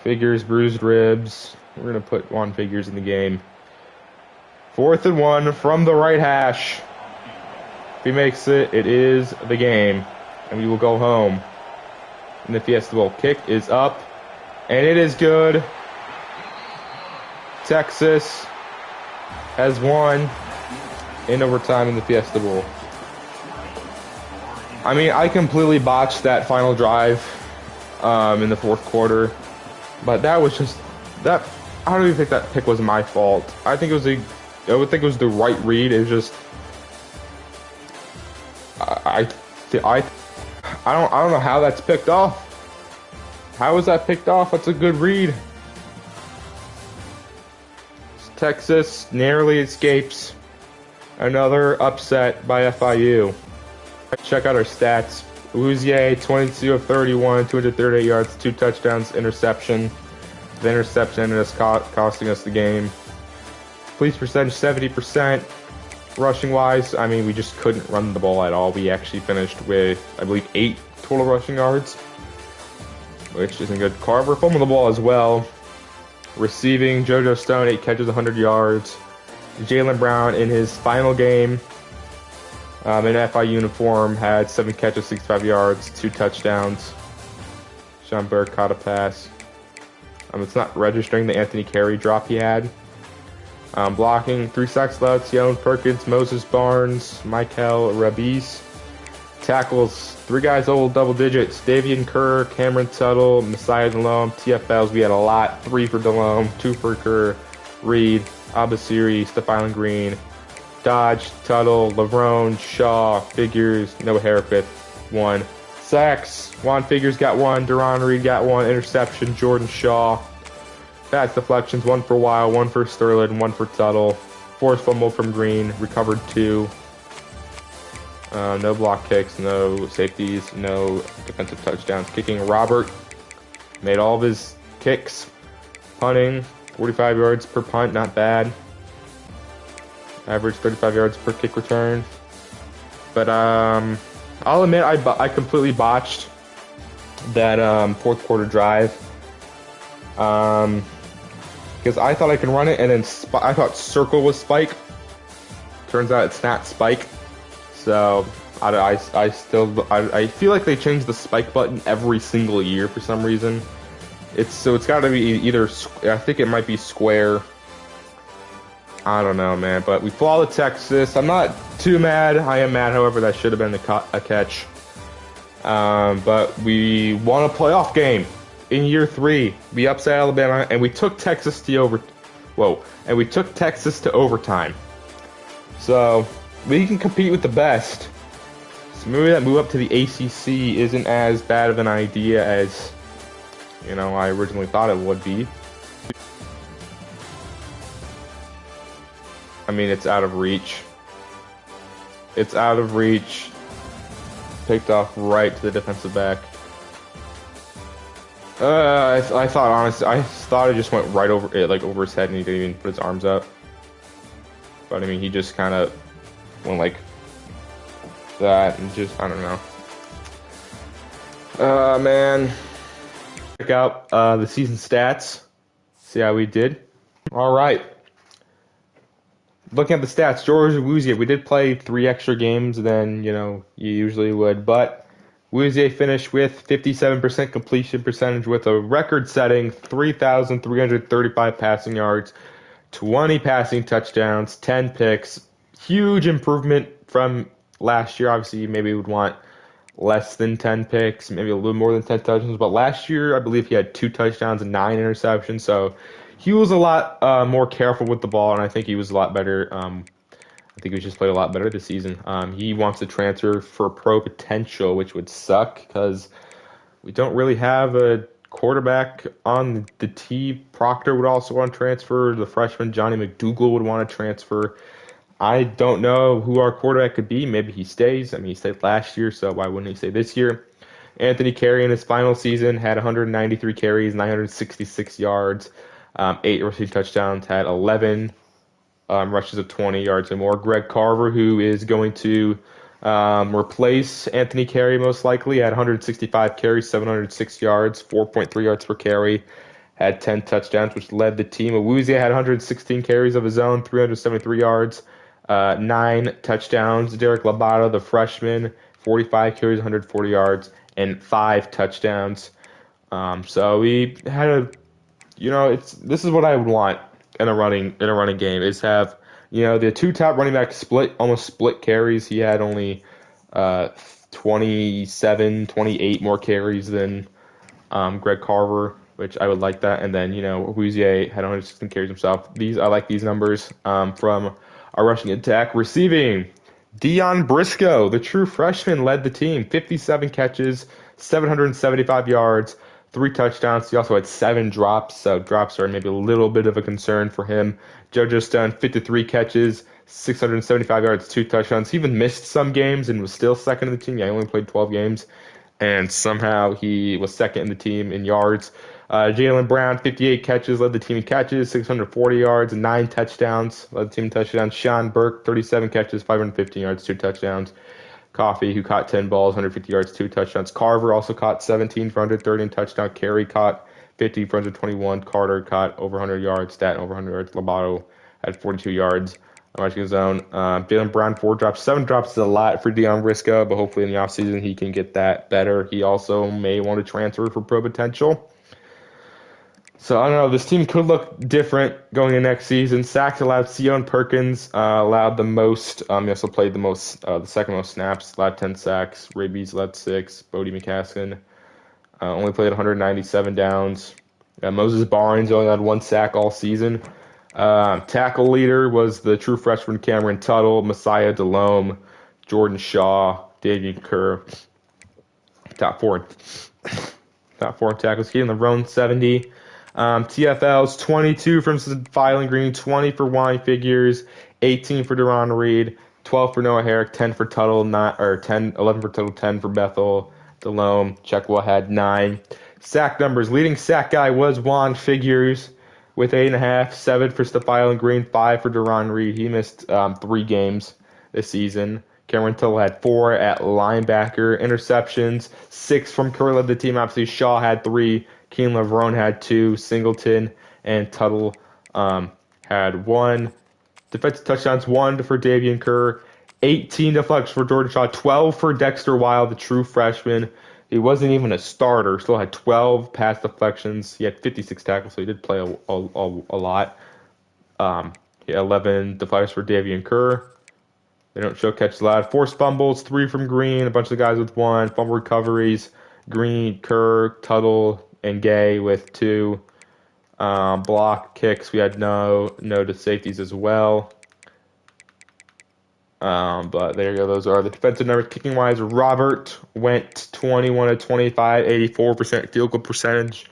Figures, bruised ribs. We're going to put Juan Figures in the game. 4th and 1 from the right hash. If he makes it, it is the game. And we will go home. And the Fiesta Bowl kick is up. And it is good. Texas has won in overtime in the Fiesta Bowl. I mean, I completely botched that final drive in the 4th quarter. But that was just... I don't even think that pick was my fault. I think it was I would think it was the right read. It was just... I don't know how that's picked off. How was that picked off? That's a good read. Texas narrowly escapes another upset by FIU. Check out our stats. Uzier, 22 of 31, 238 yards, 2 touchdowns, interception. The interception ended up costing us the game. Completion percentage 70%. Rushing wise, I mean, we just couldn't run the ball at all. We actually finished with, I believe, 8 total rushing yards, which isn't good. Carver fumbled the ball as well. Receiving, JoJo Stone, 8 catches, 100 yards. Jalen Brown, in his final game in FI uniform, had 7 catches, 65 yards, 2 touchdowns. Sean Burke caught a pass. It's not registering the Anthony Carey drop he had. Blocking, 3 sacks allowed, Sion Perkins, Moses Barnes, Michael Rabiz. Tackles, 3 guys old double digits, Davian Kerr, Cameron Tuttle, Messiah Delhomme. TFLs, we had a lot, 3 for Delhomme, 2 for Kerr, Reed, Abasiri, Stefan Green, Dodge, Tuttle, Lavrone, Shaw, Figures, no Harrapith, 1. Sacks, Juan Figures got 1, Duron Reed got 1, interception, Jordan Shaw. Pass deflections, 1 for Weil, 1 for Sterling, 1 for Tuttle. Forced fumble from Green, recovered 2. No block kicks, no safeties, no defensive touchdowns. Kicking, Robert made all of his kicks. Punting, 45 yards per punt, not bad. Average 35 yards per kick return. But I'll admit I completely botched that fourth quarter drive. Because I thought I could run it, and then I thought circle was spike. Turns out it's not spike. So I feel like they changed the spike button every single year for some reason. It's got to be either, I think it might be square. I don't know, man. But we fall to Texas. I'm not too mad. I am mad, however, that should have been a catch. But we won a playoff game in year 3. We upset Alabama, and we took Texas to overtime. So we can compete with the best. So maybe that move up to the ACC isn't as bad of an idea as, I originally thought it would be. I mean, it's out of reach. It's out of reach. Picked off right to the defensive back. I thought it just went right over it, like over his head, and he didn't even put his arms up. But I mean, he just kind of went like that, and just, I don't know. Man. Check out the season stats. See how we did. All right. Looking at the stats, George Wuzier, we did play 3 extra games than, you usually would, but Wuzier finished with 57% completion percentage with a record-setting 3,335 passing yards, 20 passing touchdowns, 10 picks. Huge improvement from last year. Obviously, maybe we would want less than 10 picks, maybe a little more than 10 touchdowns, but last year, I believe he had 2 touchdowns and 9 interceptions, so he was a lot more careful with the ball, and I think he was a lot better. I think he just played a lot better this season. He wants to transfer for pro potential, which would suck because we don't really have a quarterback on the team. Proctor would also want to transfer. The freshman Johnny McDougal would want to transfer. I don't know who our quarterback could be. Maybe he stays. I mean, he stayed last year, so why wouldn't he stay this year? Anthony Carey in his final season had 193 carries, 966 yards. 8 rushing touchdowns, had 11 rushes of 20 yards or more. Greg Carver, who is going to replace Anthony Carey most likely, had 165 carries, 706 yards, 4.3 yards per carry, had 10 touchdowns, which led the team. Awuzie had 116 carries of his own, 373 yards, 9 touchdowns. Derek Labata, the freshman, 45 carries, 140 yards, and 5 touchdowns. So we had this is what I would want in a running game, is have, the 2 top running backs almost split carries. He had only 27, 28 more carries than Greg Carver, which I would like that. And then, Awuzie had 116 carries himself. I like these numbers from our rushing attack. Receiving, Dion Briscoe, the true freshman, led the team. 57 catches, 775 yards, 3 touchdowns. He also had 7 drops, so drops are maybe a little bit of a concern for him. JoJo Stone, 53 catches, 675 yards, 2 touchdowns. He even missed some games and was still second in the team. Yeah, he only played 12 games, and somehow he was second in the team in yards. Jalen Brown, 58 catches, led the team in catches, 640 yards, 9 touchdowns, led the team in touchdowns. Sean Burke, 37 catches, 515 yards, 2 touchdowns. Coffee, who caught 10 balls, 150 yards, 2 touchdowns. Carver also caught 17 for 130 and touchdown. Carey caught 50 for 121. Carter caught over 100 yards. Staten over 100 yards. Lobato had 42 yards. His own. Jalen Brown, 4 drops. 7 drops is a lot for Dion Briscoe, but hopefully in the offseason he can get that better. He also may want to transfer for pro potential. So I don't know. This team could look different going into next season. Sacks allowed. Sion Perkins allowed the most. He also played the second most snaps. Allowed 10 sacks. Rabies led 6. Bodie McCaskin only played 197 downs. Moses Barnes only had 1 sack all season. Tackle leader was the true freshman Cameron Tuttle, Messiah Delhomme, Jordan Shaw, Davian Kerr. Top four in tackles. He in the Roan 70. TFLs 22 from Filing Green, 20 for Wine Figures, 18 for Deron Reed, 12 for Noah Herrick, 10 for Tuttle, 11 for Tuttle, 10 for Bethel. Delhomme, Chekwa had 9. Sack numbers. Leading sack guy was Juan Figures with 8.5, 7 for Filing Green, 5 for Deron Reed. He missed 3 games this season. Cameron Tuttle had 4 at linebacker. Interceptions, 6 from Kerr led the team. Obviously, Shaw had 3. Keen Levrone had 2. Singleton and Tuttle had 1. Defensive touchdowns, 1 for Davian Kerr. 18 deflections for Jordan Shaw. 12 for Dexter Wild, the true freshman. He wasn't even a starter. Still had 12 pass deflections. He had 56 tackles, so he did play a lot. He had 11 deflections for Davian Kerr. They don't show catches allowed. 4 fumbles, 3 from Green. A bunch of guys with 1. Fumble recoveries, Green, Kerr, Tuttle, and Gay with 2. Block kicks, we had no to safeties as well. But there you go. Those are the defensive numbers. Kicking wise, Robert went 21 of 25, 84% field goal percentage.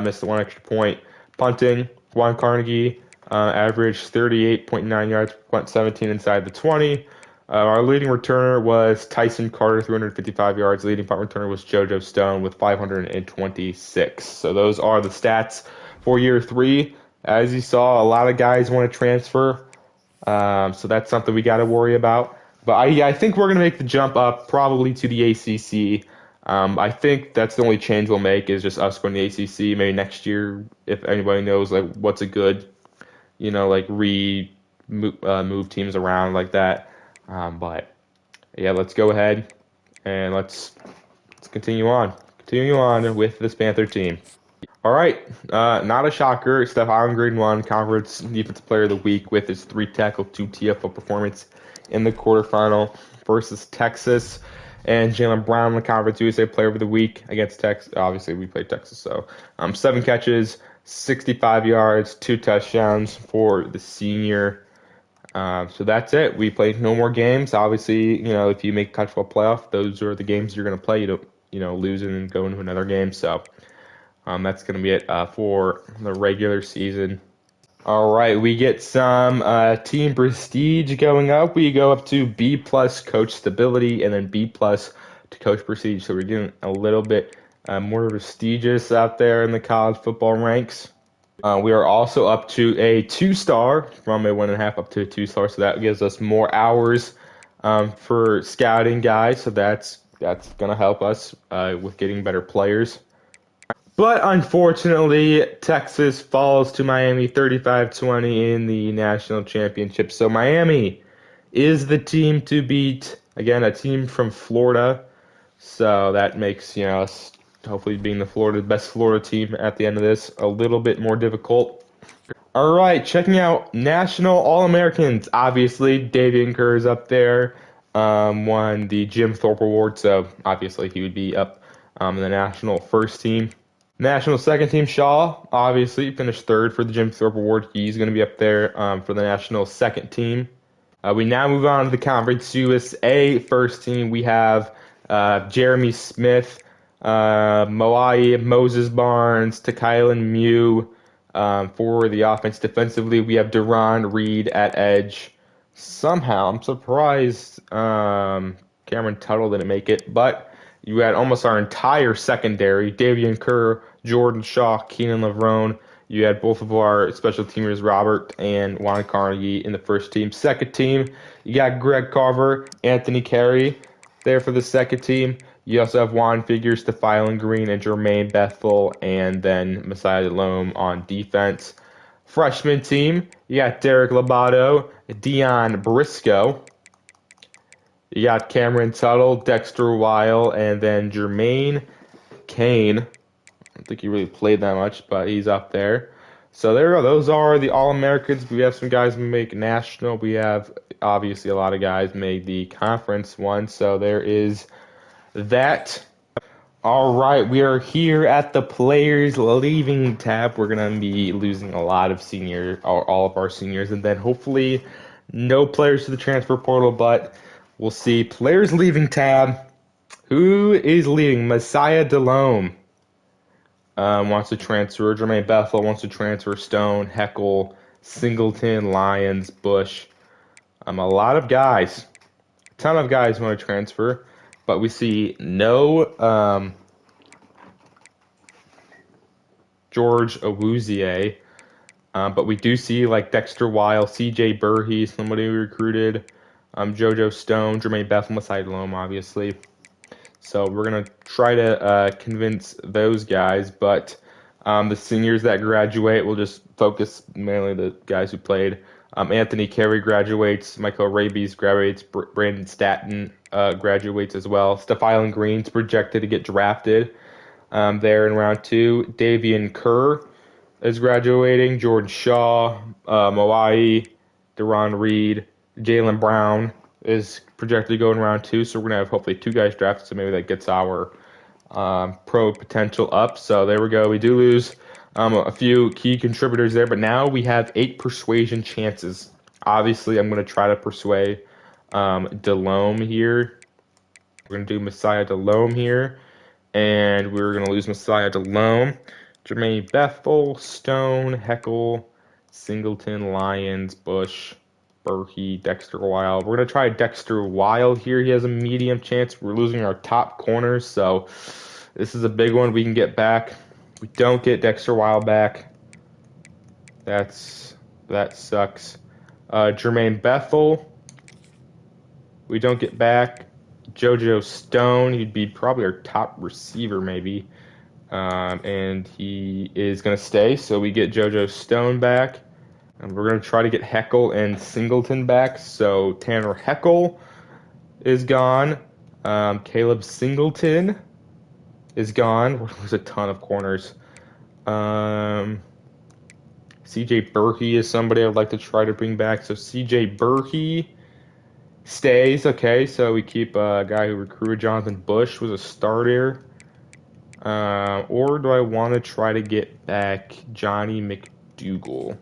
Missed the 1 extra point. Punting, Juan Carnegie averaged 38.9 yards, went 17 inside the 20. Our leading returner was Tyson Carter, 355 yards. Leading punt returner was JoJo Stone with 526. So those are the stats for year 3. As you saw, a lot of guys want to transfer. So that's something we got to worry about. But I think we're going to make the jump up probably to the ACC. I think that's the only change we'll make is just us going to the ACC. Maybe next year, if anybody knows like what's a good, like move teams around like that. But yeah, let's go ahead and let's continue on. Continue on with this Panther team. All right, not a shocker. Stephon Green won Conference Defensive Player of the Week with his 3-tackle, 2 TFL performance in the quarterfinal versus Texas. And Jalen Brown, the Conference USA Player of the Week against Texas. Obviously, we played Texas, so 7 catches, 65 yards, 2 touchdowns for the senior. So that's it. We played no more games. Obviously, if you make college football playoff, those are the games you're going to play. You don't, lose and go into another game. So that's going to be it for the regular season. All right, we get some team prestige going up. We go up to B+ coach stability and then B+ to coach prestige. So we're getting a little bit more prestigious out there in the college football ranks. We are also up to a 2-star, from a 1.5 up to a 2-star, so that gives us more hours for scouting guys. So that's going to help us with getting better players. But unfortunately, Texas falls to Miami 35-20 in the national championship. So Miami is the team to beat. Again, a team from Florida. So that makes us hopefully being the best Florida team at the end of this a little bit more difficult. All right, checking out National All-Americans. Obviously, Davian Kerr is up there. Won the Jim Thorpe Award, so obviously he would be up in the national first team. National second team, Shaw, obviously finished 3rd for the Jim Thorpe Award. He's going to be up there for the national second team. We now move on to the Conference USA first team. We have Jeremy Smith, Moai, Moses Barnes, Tykylan Mew for the offense. Defensively, we have Duran Reed at edge. Somehow, I'm surprised Cameron Tuttle didn't make it, but you had almost our entire secondary: Davian Kerr, Jordan Shaw, Keenan Lavrone. You had both of our special teamers, Robert and Juan Carnegie, in the first team. Second team, you got Greg Carver, Anthony Carey there for the second team. You also have Juan Figures, Defiling Green, and Jermaine Bethel, and then Messiah Delome on defense. Freshman team, you got Derek Lobato, Dion Briscoe. You got Cameron Tuttle, Dexter Weil, and then Jermaine Kane. I don't think he really played that much, but he's up there. So there we go. Those are the All-Americans. We have some guys make national. We have obviously a lot of guys make the conference one. So there is that. All right, we are here at the players leaving tab. We're gonna be losing a lot of all of our seniors, and then hopefully no players to the transfer portal. But we'll see. Players leaving tab. Who is leaving? Messiah Delome wants to transfer. Jermaine Bethel wants to transfer. Stone, Heckle, Singleton, Lyons, Bush. A lot of guys. A ton of guys want to transfer. But we see no George Awuzie. But we do see like Dexter Weil, CJ Burhey, somebody we recruited, JoJo Stone, Jermaine Bethel, Messiah Delome, obviously. So we're going to try to convince those guys. But the seniors that graduate, we'll just focus mainly the guys who played. Anthony Carey graduates. Michael Rabies graduates. Brandon Staton graduates as well. Stephilan Green's projected to get drafted there in round 2. Davian Kerr is graduating. Jordan Shaw, Moai, Duran Reed, Jalen Brown is projected to go in round 2. So we're going to have hopefully 2 guys drafted. So maybe that gets our pro potential up. So there we go. We do lose a few key contributors there, but now we have 8 persuasion chances. Obviously, I'm going to try to persuade Delome here. We're going to do Messiah Delome here, and we're going to lose Messiah Delome. Jermaine Bethel, Stone, Heckle, Singleton, Lyons, Bush, Berkey, Dexter Weil. We're going to try Dexter Weil here. He has a medium chance. We're losing our top corners, so this is a big one we can get back. We don't get Dexter Weil back. That sucks. Jermaine Bethel, we don't get back. JoJo Stone, he'd be probably our top receiver maybe. And he is going to stay, so we get JoJo Stone back. And we're going to try to get Heckle and Singleton back. So Tanner Heckle is gone. Caleb Singleton is gone. There's a ton of corners. CJ Berkey is somebody I'd like to try to bring back. So CJ Berkey stays. Okay, so we keep a guy who recruited Jonathan Bush, was a starter. Or do I want to try to get back Johnny McDougal?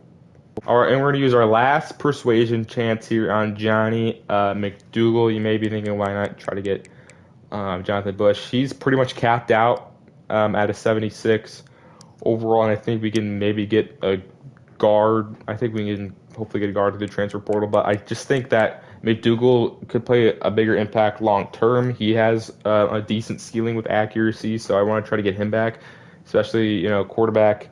All right, and we're going to use our last persuasion chance here on Johnny McDougal. You may be thinking, why not try to get Jonathan Bush? He's pretty much capped out at a 76 overall, and I think we can maybe get a guard. I think we can hopefully get a guard to the transfer portal, but I just think that McDougal could play a bigger impact long term. He has a decent ceiling with accuracy, so I want to try to get him back, especially quarterback.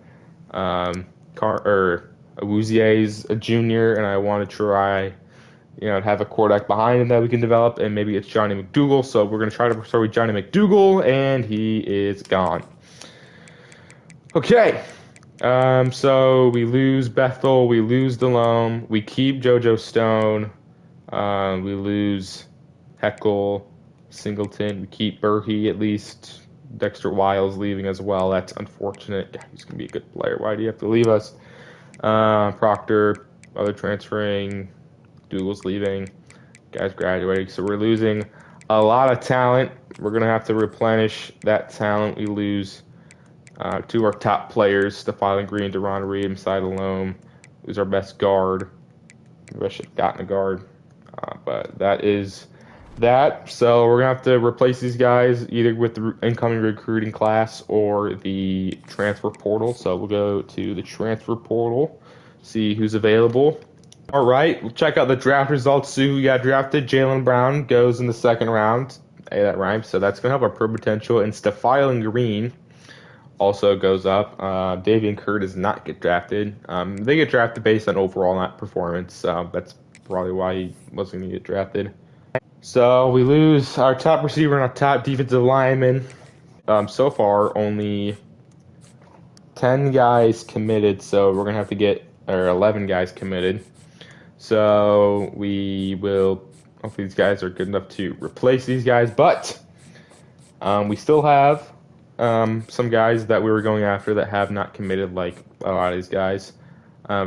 Awuzie's a junior, and I want to try, have a quarterback behind him that we can develop, and maybe it's Johnny McDougal. So we're going to try to start with Johnny McDougal, and he is gone. Okay, so we lose Bethel, we lose Delome, we keep JoJo Stone, we lose Heckle, Singleton, we keep Berkey at least. Dexter Wiles leaving as well. That's unfortunate. God, he's going to be a good player. Why do you have to leave us? Proctor, other transferring, Dougal's leaving, guys graduating. So we're losing a lot of talent. We're going to have to replenish that talent. We lose 2 of our top players, Stephilan Green, Duran Reed, Messiah Delome, who's our best guard. Maybe I should have gotten a guard. But that is that. So we're gonna have to replace these guys either with the incoming recruiting class or the transfer portal. So we'll go to the transfer portal, see who's available. All right, we'll check out the draft results. Who got drafted? Jalen Brown goes in the second round. Hey, that rhymes. So that's gonna help our pro potential. And Stephyle Green also goes up. Davian Kerr does not get drafted. They get drafted based on overall not performance. That's probably why he wasn't going to get drafted. So we lose our top receiver and our top defensive lineman. So far, only 10 guys committed, so we're going to have to get, or 11 guys committed. So we will, hopefully these guys are good enough to replace these guys, but we still have some guys that we were going after that have not committed, like a lot of these guys.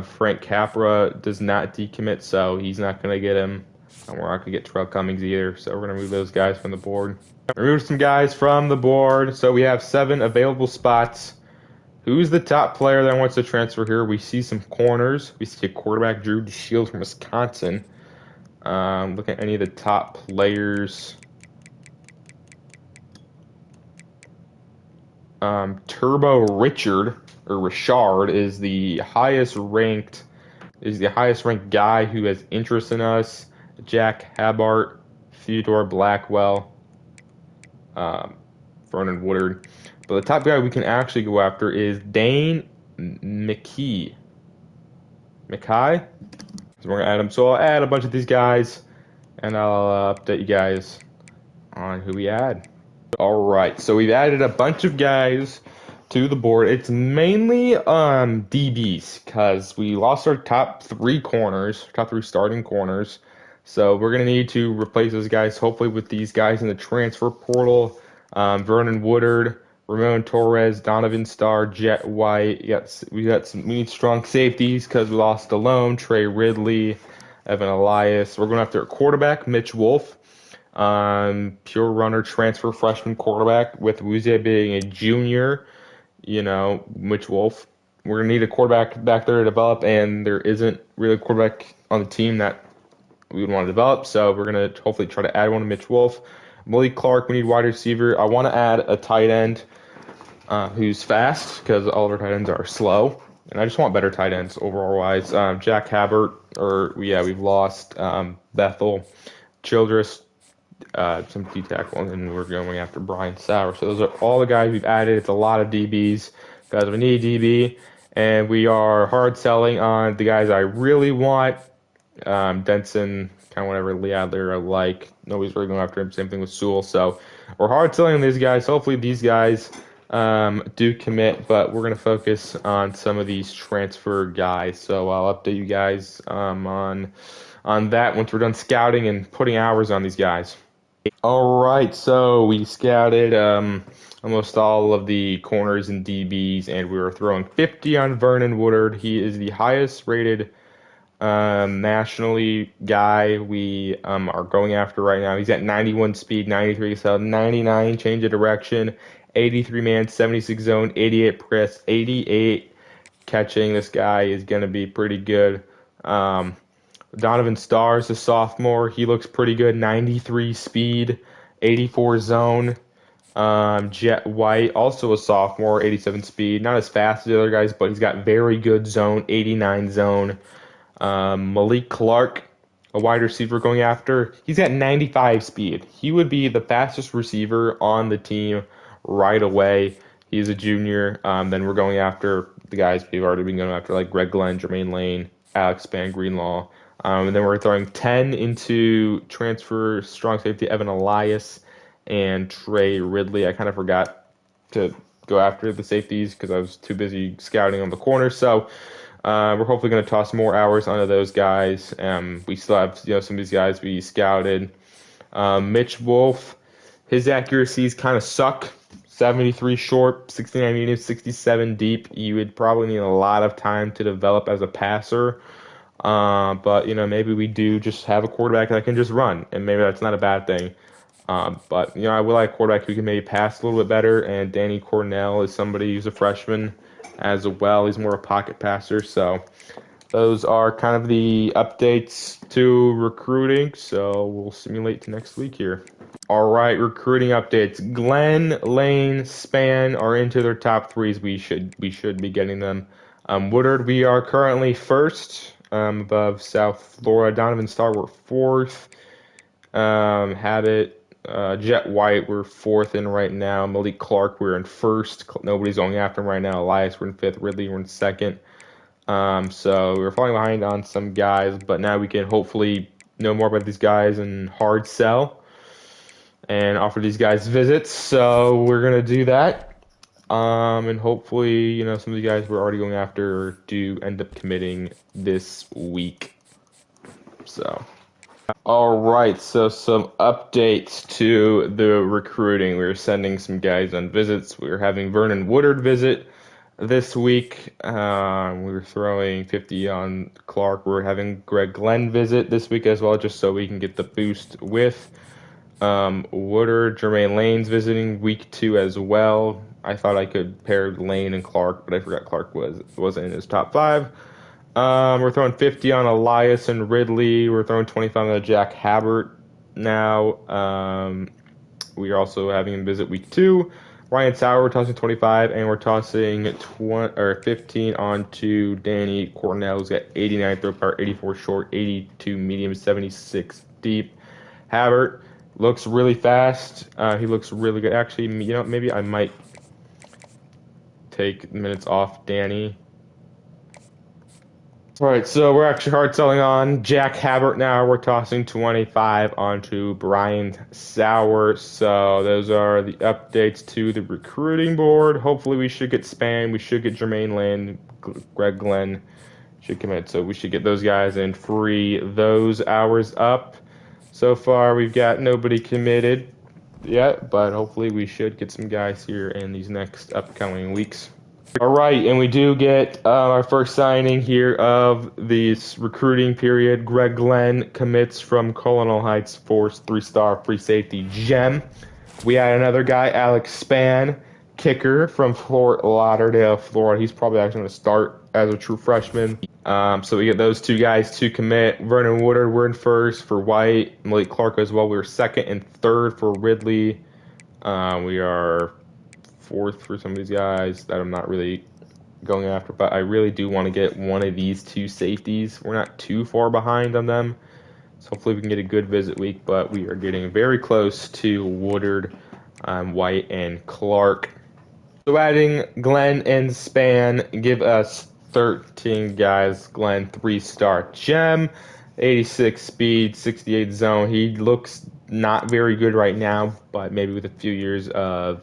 Frank Capra does not decommit, so he's not going to get him. And we're not going to get Terrell Cummings either, so we're going to remove those guys from the board. Remove some guys from the board, so we have 7 available spots. Who's the top player that wants to transfer here? We see some corners. We see a quarterback, Drew DeShields from Wisconsin. Look at any of the top players. Turbo Richard is the highest ranked guy who has interest in us. Jack Habart, Theodore Blackwell, Vernon Woodard. But the top guy we can actually go after is Dane McKay. So we're gonna add him. So I'll add a bunch of these guys, and I'll update you guys on who we add. All right, so we've added a bunch of guys to the board. It's mainly DBs because we lost our top 3 starting corners. So we're gonna need to replace those guys, hopefully with these guys in the transfer portal. Vernon Woodard, Ramon Torres, Donovan Starr, Jet White. We need strong safeties because we lost Delone, Trey Ridley, Evan Elias. We're going after a quarterback, Mitch Wolf. Pure runner transfer freshman quarterback with Wuzie being a junior, Mitch Wolf. We're going to need a quarterback back there to develop, and there isn't really a quarterback on the team that we would want to develop, so we're going to hopefully try to add one to Mitch Wolf. Malik Clark, we need wide receiver. I want to add a tight end who's fast because all of our tight ends are slow, and I just want better tight ends overall wise. Jack Habert, we've lost Bethel, Childress, some D tackle, and we're going after Brian Sauer. So those are all the guys we've added. It's a lot of DBs, guys. We need DB, and we are hard selling on the guys I really want. Denson, kind of whatever, Lee Adler, I like. Nobody's really going after him. Same thing with Sewell. So we're hard selling on these guys. Hopefully these guys do commit, but we're going to focus on some of these transfer guys. So I'll update you guys on that once we're done scouting and putting hours on these guys. All right, so we scouted almost all of the corners and DBs, and we were throwing 50 on Vernon Woodard. He is the highest rated nationally guy we are going after right now. He's at 91 speed, 93 so 99 change of direction, 83 man, 76 zone, 88 press, 88 catching. This guy is going to be pretty good. Donovan Starr is a sophomore. He looks pretty good, 93 speed, 84 zone. Jet White, also a sophomore, 87 speed. Not as fast as the other guys, but he's got very good zone, 89 zone. Malik Clark, a wide receiver going after. He's got 95 speed. He would be the fastest receiver on the team right away. He's a junior. Then we're going after the guys we've already been going after, like Greg Glenn, Jermaine Lane, Alex Span, Greenlaw. And then we're throwing 10 into transfer strong safety, Evan Elias and Trey Ridley. I kind of forgot to go after the safeties because I was too busy scouting on the corner. So we're hopefully going to toss more hours onto those guys. We still have some of these guys we scouted. Mitch Wolf, his accuracies kind of suck. 73 short, 69 medium, 67 deep. You would probably need a lot of time to develop as a passer. But maybe we do just have a quarterback that can just run, and maybe that's not a bad thing. But I would like a quarterback who can maybe pass a little bit better, and Danny Cornell is somebody who's a freshman as well. He's more a pocket passer, so those are kind of the updates to recruiting. So we'll simulate to next week here. All right, recruiting updates. Glenn, Lane, Span are into their top threes. We should be getting them. Woodard, we are currently first, above South Florida. Donovan Starr, we're fourth. Habit, Jet White, we're fourth in right now. Malik Clark, we're in first. Nobody's going after him right now. Elias, we're in fifth. Ridley, we're in second. So we're falling behind on some guys, but now we can hopefully know more about these guys and hard sell and offer these guys visits. So we're gonna do that. And hopefully, some of the guys we're already going after do end up committing this week. So, all right. So some updates to the recruiting. We're sending some guys on visits. We're having Vernon Woodard visit this week. We were throwing 50 on Clark. We're having Greg Glenn visit this week as well, just so we can get the boost with Woodard. Jermaine Lane's visiting week 2 as well. I thought I could pair Lane and Clark, but I forgot Clark wasn't in his top 5. We're throwing 50 on Elias and Ridley. We're throwing 25 on Jack Habert now. We are also having him visit week 2. Ryan Sauer, we're tossing 25, and we're tossing 15 on to Danny Cornell, who's got 89 throw power, 84 short, 82 medium, 76 deep. Habert looks really fast. He looks really good. Actually, maybe I might take minutes off Danny. All right, so we're actually hard selling on Jack Habert now. We're tossing 25 onto Brian Sauer. So those are the updates to the recruiting board. Hopefully we should get Span. We should get Jermaine Lin. Greg Glenn should commit. So we should get those guys and free those hours up. So far we've got nobody committed yet, but hopefully we should get some guys here in these next upcoming weeks. All right, and we do get our first signing here of this recruiting period. Greg Glenn commits from Colonel Heights Force, 3-star free safety gem. We had another guy, Alex Span, kicker from Fort Lauderdale, Florida. He's probably actually going to start as a true freshman. So we get those two guys to commit. Vernon Woodard, we're in first for White. Malik Clark as well. We were second and third for Ridley. We are fourth for some of these guys that I'm not really going after, but I really do want to get one of these two safeties. We're not too far behind on them, so hopefully we can get a good visit week, but we are getting very close to Woodard, White, and Clark. So adding Glenn and Span give us 13 guys. Glenn, 3-star gem, 86 speed, 68 zone. He looks not very good right now, but maybe with a few years of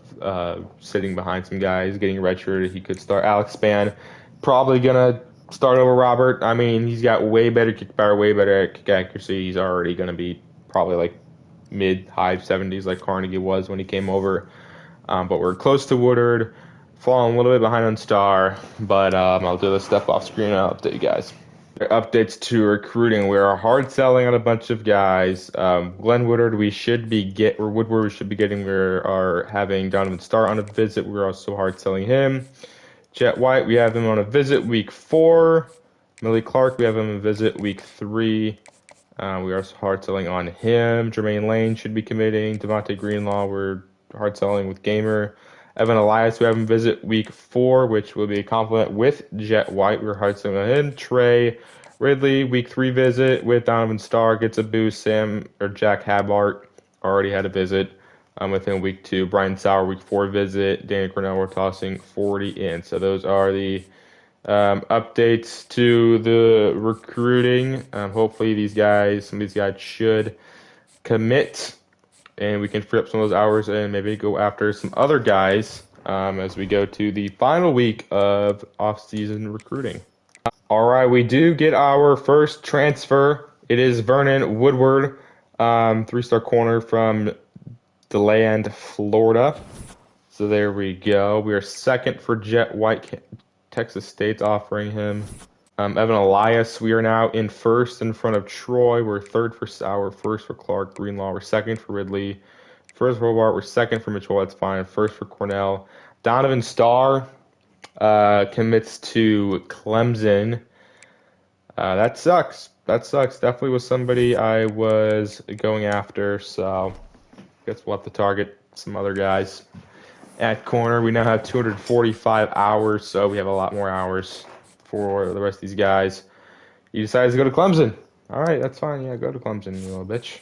sitting behind some guys, getting redshirted, he could start. Alex Span, probably going to start over Robert. I mean, he's got way better kick power, way better kick accuracy. He's already going to be probably like mid-high 70s like Carnegie was when he came over. But we're close to Woodard, falling a little bit behind on Star, but I'll do this stuff off screen and I'll update you guys. Updates to recruiting. We are hard selling on a bunch of guys. Glenn Woodard, we should be getting. We are having Donovan Starr on a visit. We're also hard selling him. Jet White, we have him on a visit week 4. Millie Clark, we have him on a visit week 3. We are also hard selling on him. Jermaine Lane should be committing. Devontae Greenlaw, we're hard selling with Gamer. Evan Elias, we have him visit week 4, which will be a compliment with Jet White. We're hard selling on him. Trey Ridley, week 3 visit with Donovan Starr, gets a boost. Jack Habart already had a visit with him week 2. Brian Sauer, week 4 visit. Danny Cornell, we're tossing 40 in. So those are the updates to the recruiting. Hopefully some of these guys should commit, and we can free up some of those hours and maybe go after some other guys as we go to the final week of off-season recruiting. All right, we do get our first transfer. It is Vernon Woodward, 3-star corner from DeLand, Florida. So there we go. We are second for Jet White. Texas State's offering him. Evan Elias, we are now in first in front of Troy. We're third for Sauer, first for Clark. Greenlaw, we're second for Ridley. First for Hobart, we're second for Mitchell, that's fine. First for Cornell. Donovan Starr commits to Clemson. That sucks. That sucks. Definitely was somebody I was going after, so guess we'll have to target some other guys. At corner, we now have 245 hours, so we have a lot more hours for the rest of these guys. He decides to go to Clemson. All right, that's fine. Yeah, go to Clemson, you little bitch.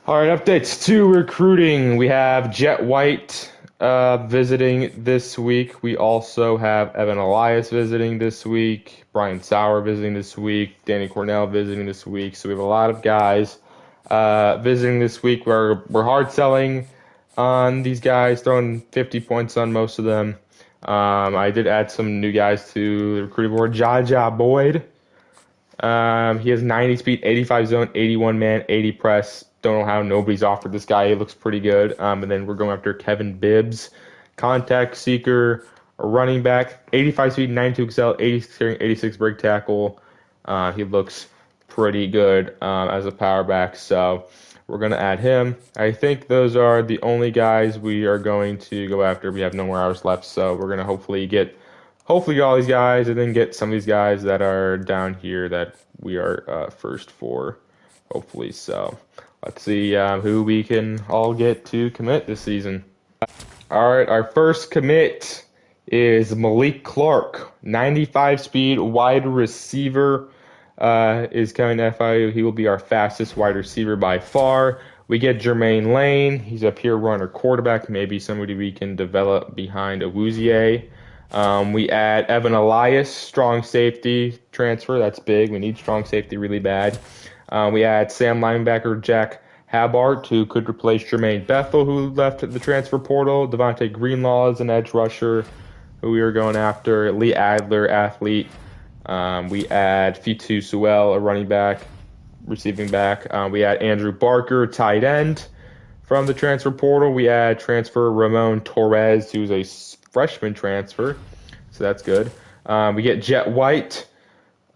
All right, updates to recruiting. We have Jet White visiting this week. We also have Evan Elias visiting this week, Brian Sauer visiting this week, Danny Cornell visiting this week. So we have a lot of guys visiting this week. We're hard selling on these guys, throwing 50 points on most of them. I did add some new guys to the recruiting board. Jaja Boyd. He has 90 speed, 85 zone, 81 man, 80 press. Don't know how nobody's offered this guy. He looks pretty good. And then we're going after Kevin Bibbs, contact seeker, a running back, 85 speed, 92 excel, 86 carrying, 86 break tackle. He looks pretty good as a power back. So we're going to add him. I think those are the only guys we are going to go after. We have no more hours left. So we're going to hopefully get all these guys and then get some of these guys that are down here that we are first for, hopefully. So let's see who we can all get to commit this season. All right, our first commit is Malik Clark, 95 speed wide receiver, is coming to FIU. He will be our fastest wide receiver by far. We get Jermaine Lane. He's a pure runner quarterback, maybe somebody we can develop behind Awuzie. We add Evan Elias, strong safety transfer. That's big. We need strong safety really bad. We add Sam linebacker Jack Habart, who could replace Jermaine Bethel, who left the transfer portal. Devontae Greenlaw is an edge rusher, who we are going after. Lee Adler, athlete. We add Fitu Sewell, a running back, receiving back. We add Andrew Barker, tight end, from the transfer portal. We add transfer Ramon Torres, who's a freshman transfer, so that's good. We get Jet White,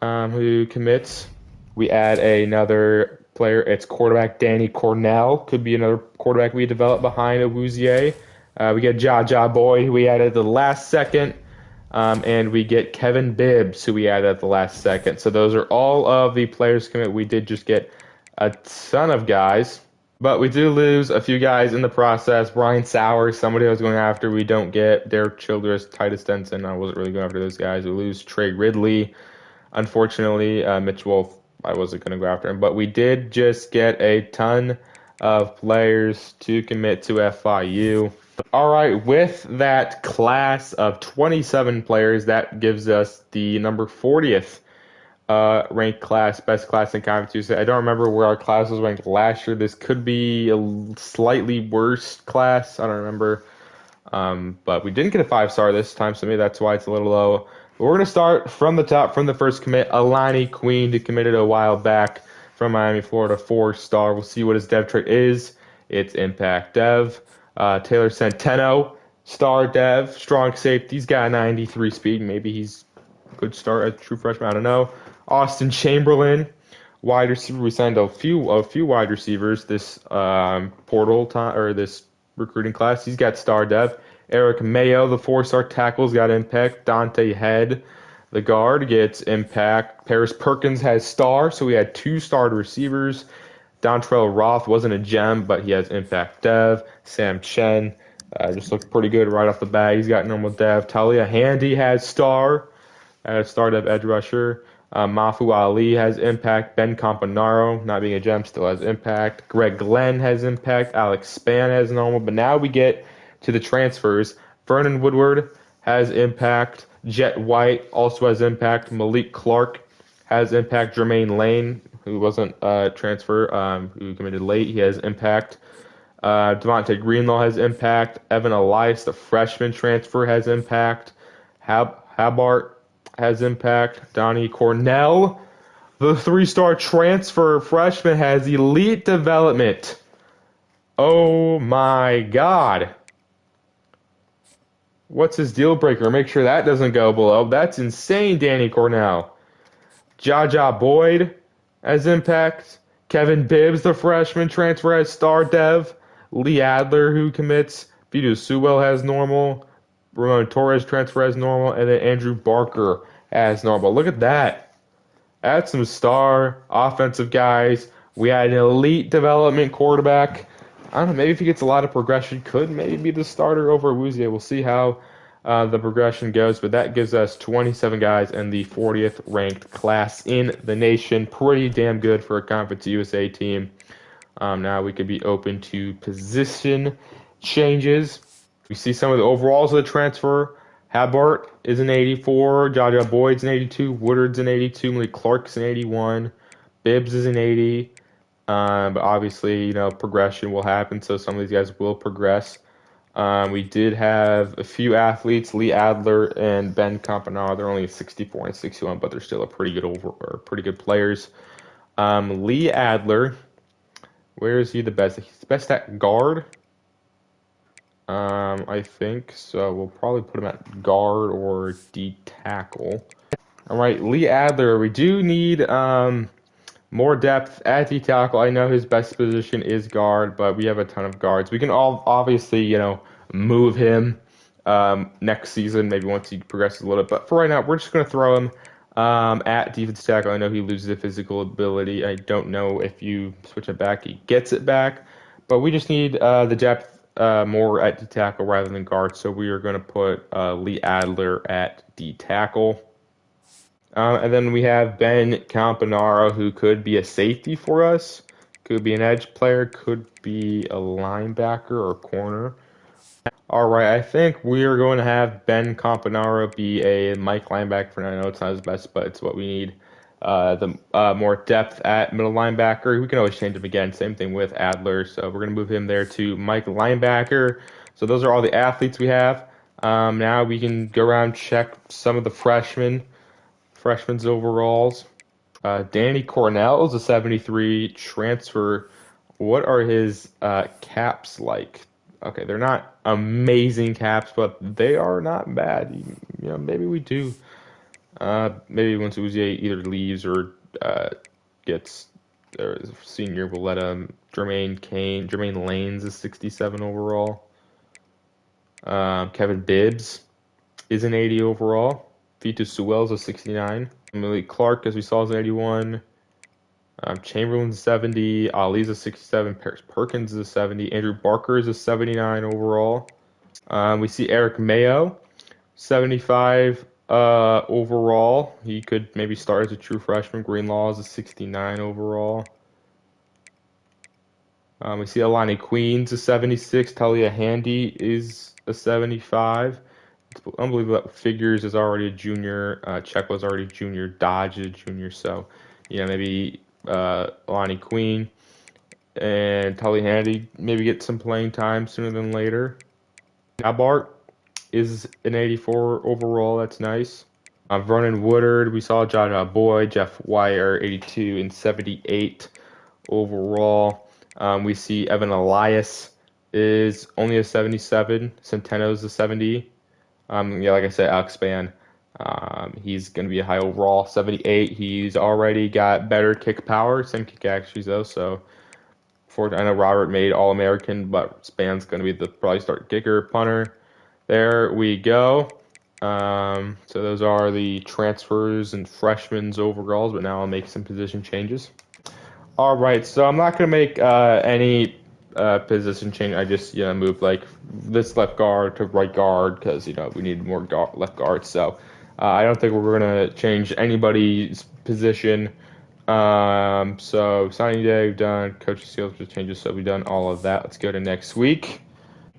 who commits. We add another player. It's quarterback Danny Cornell. Could be another quarterback we develop behind Awuzie. We get Jaja Boyd, who we added at the last second. And we get Kevin Bibbs, who we added at the last second. So those are all of the players commit. We did just get a ton of guys. But we do lose a few guys in the process. Brian Sauer, somebody I was going after, we don't get. Derek Childress, Titus Denson, I wasn't really going after those guys. We lose Trey Ridley, unfortunately. Mitch Wolf, I wasn't going to go after him. But we did just get a ton of players to commit to FIU. All right, with that class of 27 players, that gives us the number 40th ranked class, best class in Conference CUSA. I don't remember where our class was ranked last year. This could be a slightly worse class. I don't remember. But we didn't get a 5-star this time, so maybe that's why it's a little low. But we're going to start from the top, from the first commit. Alani Queen, who committed a while back from Miami, Florida, 4-star. We'll see what his dev trait is. It's impact dev. Taylor Centeno, star dev, strong safety. He's got 93 speed. Maybe he's a good start as a true freshman. I don't know. Austin Chamberlain, wide receiver. We signed a few wide receivers this portal time or this recruiting class. He's got star dev. Eric Mayo, the 4-star tackle's got impact. Dante Head, the guard, gets impact. Paris Perkins has star, so we had 2-starred receivers. Dontrell Roth wasn't a gem, but he has impact dev. Sam Chen just looked pretty good right off the bat. He's got normal dev. Talia Handy has star dev edge rusher. Mafu Ali has impact. Ben Campanaro, not being a gem, still has impact. Greg Glenn has impact. Alex Spann has normal. But now we get to the transfers. Vernon Woodward has impact. Jet White also has impact. Malik Clark has impact. Jermaine Lane, who wasn't a transfer, who committed late, he has impact. Devontae Greenlaw has impact. Evan Elias, the freshman transfer, has impact. Habart has impact. Donnie Cornell, the 3-star transfer freshman, has elite development. Oh my God. What's his deal breaker? Make sure that doesn't go below. That's insane, Danny Cornell. Jaja Boyd has impact. Kevin Bibbs, the freshman transfer, has star dev. Lee Adler, who commits. Vito Sewell has normal. Ramon Torres transfer has normal. And then Andrew Barker has normal. Look at that. add some star offensive guys. We had an elite development quarterback. I don't know, maybe if he gets a lot of progression, could maybe be the starter over Awuzie. We'll see how the progression goes, but that gives us 27 guys in the 40th ranked class in the nation. Pretty damn good for a Conference USA team. Now we could be open to position changes. We see some of the overalls of the transfer. Habart is an 84, Jaja Boyd's an 82, Woodard's an 82, Malik Clark's an 81, Bibbs is an 80. But obviously, progression will happen, so some of these guys will progress. We did have a few athletes, Lee Adler and Ben Campanaro. They're only 64 and 61, but they're still a pretty good players. Lee Adler, where is he the best? He's the best at guard. I think so. We'll probably put him at guard or D tackle. All right, Lee Adler. We do need more depth at D tackle. I know his best position is guard, but we have a ton of guards. We can all obviously, move him next season, maybe once he progresses a little bit. But for right now, we're just going to throw him at defense tackle. I know he loses the physical ability. I don't know if you switch it back, he gets it back. But we just need the depth more at D tackle rather than guard. So we are going to put Lee Adler at D tackle. And then we have Ben Campanaro, who could be a safety for us, could be an edge player, could be a linebacker or corner. All right, I think we are going to have Ben Campanaro be a Mike linebacker. I know it's not his best, but it's what we need. The more depth at middle linebacker. We can always change him again. Same thing with Adler. So we're going to move him there to Mike linebacker. So those are all the athletes we have. Now we can go around check some of the freshmen's overalls. Danny Cornell is a 73 transfer. What are his caps like? Okay, they're not amazing caps, but they are not bad. Maybe we do. Maybe once Uzier either leaves or gets or senior, we'll let him. Jermaine Lanes is 67 overall. Kevin Bibbs is an 80 overall. Vitus Sewell's a 69. Malik Clark, as we saw, is an 81. Chamberlain's 70. Ali's a 67. Paris Perkins is a 70. Andrew Barker is a 79 overall. We see Eric Mayo, 75 overall. He could maybe start as a true freshman. Greenlaw is a 69 overall. We see Alani Queen's a 76. Talia Handy is a 75. It's unbelievable that Figures is already a junior. Check was already a junior. Dodge is a junior. So, maybe Alani Queen and Talia Handy maybe get some playing time sooner than later. Albart is an 84 overall. That's nice. Vernon Woodard, we saw Jaja Boyd, Jeff Wire, 82 and 78 overall. We see Evan Elias is only a 77. Centeno's a 70. Like I said, Alex Span, he's going to be a high overall, 78. He's already got better kick power, same kick accuracy though. So, I know Robert made All-American, but Span's going to be the probably start kicker, punter. There we go. So those are the transfers and freshmen's overalls, but now I'll make some position changes. All right, so I'm not going to make any position change. I just moved like this left guard to right guard because we need more left guards. So I don't think we're going to change anybody's position. So signing day we've done, coaching skills changes, so we've done all of that. Let's go to next week.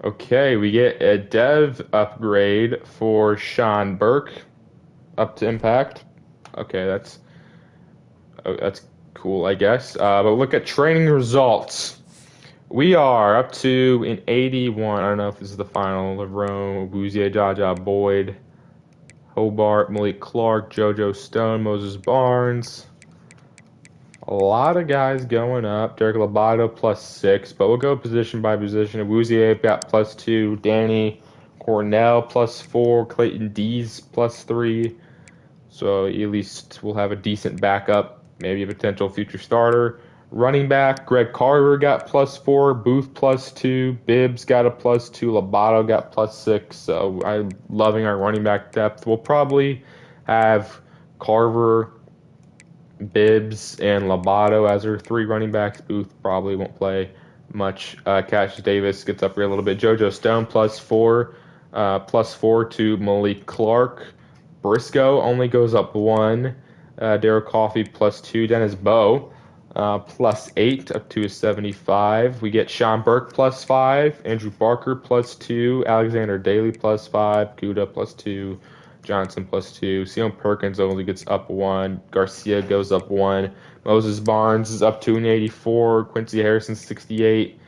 Okay, we get a dev upgrade for Sean Burke up to impact. Okay, that's cool, I guess. But look at training results. We are up to an 81. I don't know if this is the final. Lerone, Awuzie, Jaja Boyd, Hobart, Malik Clark, JoJo Stone, Moses Barnes. A lot of guys going up. Derek Lobato +6, but we'll go position by position. Awuzie got +2. Danny Cornell +4. Clayton Dees +3. So at least we'll have a decent backup, maybe a potential future starter. Running back, Greg Carver got +4. Booth +2. Bibbs got a +2. Lobato got +6. So I'm loving our running back depth. We'll probably have Carver Bibbs and Lobato as our three running backs. Booth probably won't play much. Cassius Davis gets up here a little bit. JoJo Stone +4 to Malik Clark. Briscoe only goes up 1. Derek Coffey +2. Dennis Bowe +8 up to a 75. We get Sean Burke +5. Andrew Barker +2. Alexander Daly +5. Gouda +2. Johnson +2. Sion Perkins only gets up 1. Garcia goes up 1. Moses Barnes is up to an 84. Quincy Harrison 68.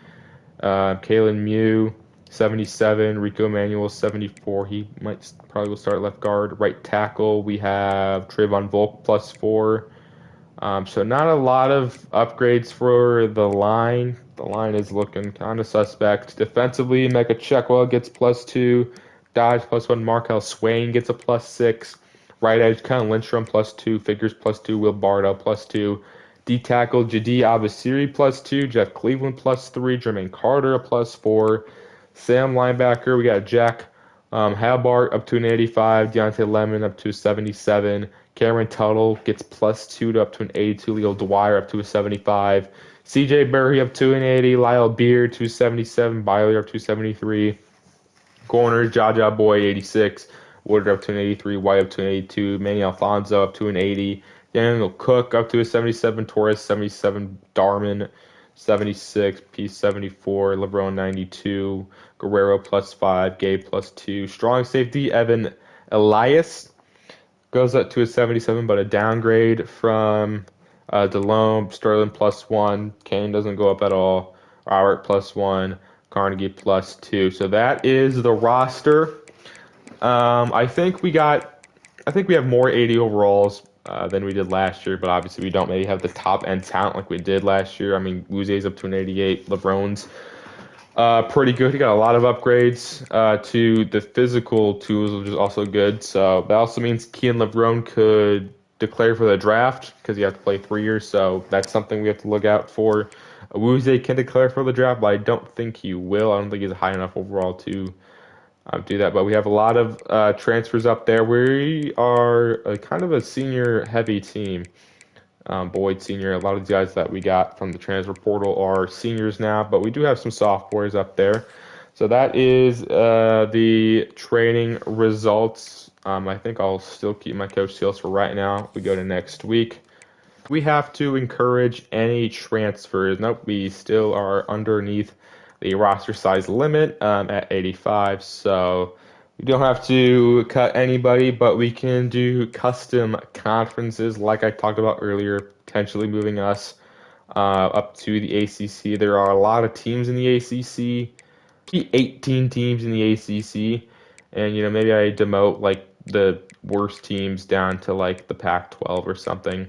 Kalen Mew 77. Rico Manuel 74. He might probably will start left guard. Right tackle we have Trayvon Volk +4. So not a lot of upgrades for the line. The line is looking kind of suspect. Defensively, Mecca Checkwell gets +2. Dodge +1. Markel Swain gets a +6. Right edge, Kellen Lindstrom +2. Figures +2. Will Bardo +2. D tackle, Jadee Abasiri +2. Jeff Cleveland +3. Jermaine Carter a +4. Sam linebacker, we got Jack Habart up to an 85. Deontay Lemon up to a 77. Cameron Tuttle gets +2 to up to an 82. Leo Dwyer up to a 75. CJ Berry up to an 80. Lyle Beard to 77. Byler up to 73. Corners, Jaja Boy 86. Woodard up to an 83. White up to an 82. Manny Alfonso up to an 80. Daniel Cook up to a 77. Torres 77. Darman 76. Peace 74. LeBron 92. Guerrero +5. Gabe +2. Strong safety, Evan Elias goes up to a 77, but a downgrade from Delhomme. Sterling +1. Kane doesn't go up at all. Robert +1. Carnegie +2. So that is the roster. I think we have more 80 overalls than we did last year, but obviously we don't maybe have the top end talent like we did last year. I mean, Wuzie's up to an 88. LeBron's pretty good. He got a lot of upgrades to the physical tools, which is also good. So that also means Kean LeBron could declare for the draft because you have to play 3 years. So that's something we have to look out for. Wuzie can declare for the draft, but I don't think he will. I don't think he's high enough overall to do that. But we have a lot of transfers up there. We are kind of a senior-heavy team. Boyd Sr., a lot of the guys that we got from the transfer portal are seniors now, but we do have some sophomores up there. So that is the training results. I think I'll still keep my coach seals for right now. We go to next week. We have to encourage any transfers. Nope, we still are underneath the roster size limit at 85. So we don't have to cut anybody, but we can do custom conferences like I talked about earlier, potentially moving us up to the ACC. There are a lot of teams in the ACC, 18 teams in the ACC, and maybe I demote like the worst teams down to like the Pac-12 or something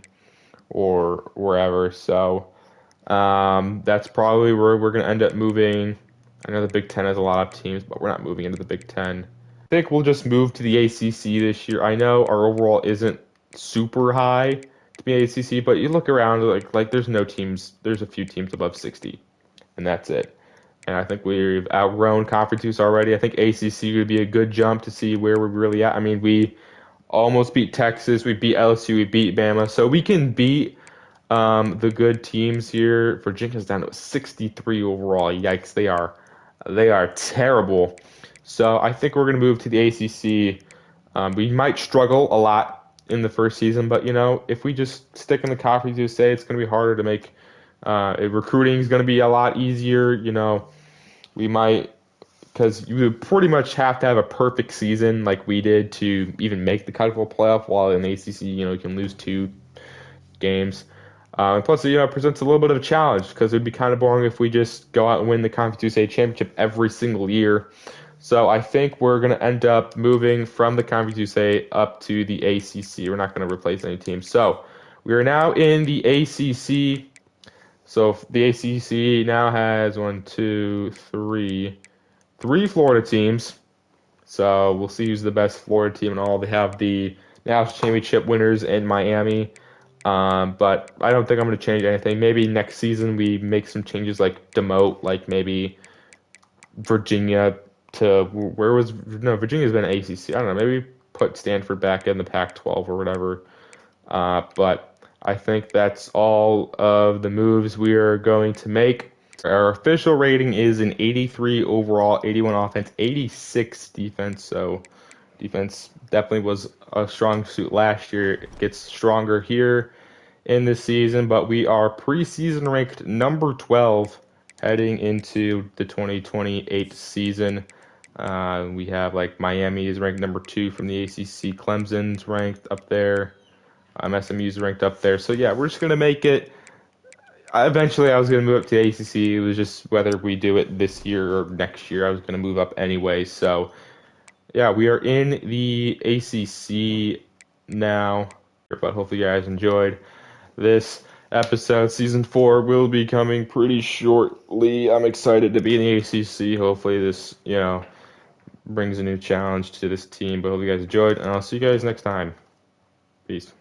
or wherever. So that's probably where we're going to end up moving. I know the Big Ten has a lot of teams, but we're not moving into the Big Ten. I think we'll just move to the ACC this year. I know our overall isn't super high to be ACC, but you look around like there's no teams. There's a few teams above 60, and that's it. And I think we've outgrown Conference Use already. I think ACC would be a good jump to see where we're really at. I mean, we almost beat Texas, we beat LSU, we beat Bama, so we can beat the good teams here. Virginia's down to 63 overall. Yikes, they are terrible. So I think we're going to move to the ACC. We might struggle a lot in the first season, but if we just stick in the Conference USA, it's going to be harder to make. Recruiting is going to be a lot easier. We might, because you would pretty much have to have a perfect season like we did to even make the cut for a playoff. While in the ACC, you can lose 2 games. And plus, it presents a little bit of a challenge because it would be kind of boring if we just go out and win the Conference USA championship every single year. So I think we're going to end up moving from the Conference USA up to the ACC. We're not going to replace any teams. So we are now in the ACC. So the ACC now has 3 Florida teams. So we'll see who's the best Florida team and all. They have the national championship winners in Miami. But I don't think I'm going to change anything. Maybe next season we make some changes like demote, like maybe Virginia to Virginia's been ACC. I don't know. Maybe put Stanford back in the Pac-12 or whatever. But I think that's all of the moves we are going to make. Our official rating is an 83 overall, 81 offense, 86 defense. So defense definitely was a strong suit last year. It gets stronger here in this season, but we are preseason ranked number 12 heading into the 2028 season. We have like Miami is ranked number 2 from the ACC. Clemson's ranked up there. SMU's ranked up there. So yeah, we're just gonna make it. Eventually, I was gonna move up to the ACC. It was just whether we do it this year or next year. I was gonna move up anyway. So yeah, we are in the ACC now. But hopefully, you guys enjoyed this episode. Season 4 will be coming pretty shortly. I'm excited to be in the ACC. Hopefully, this brings a new challenge to this team. But hope you guys enjoyed, and I'll see you guys next time. Peace.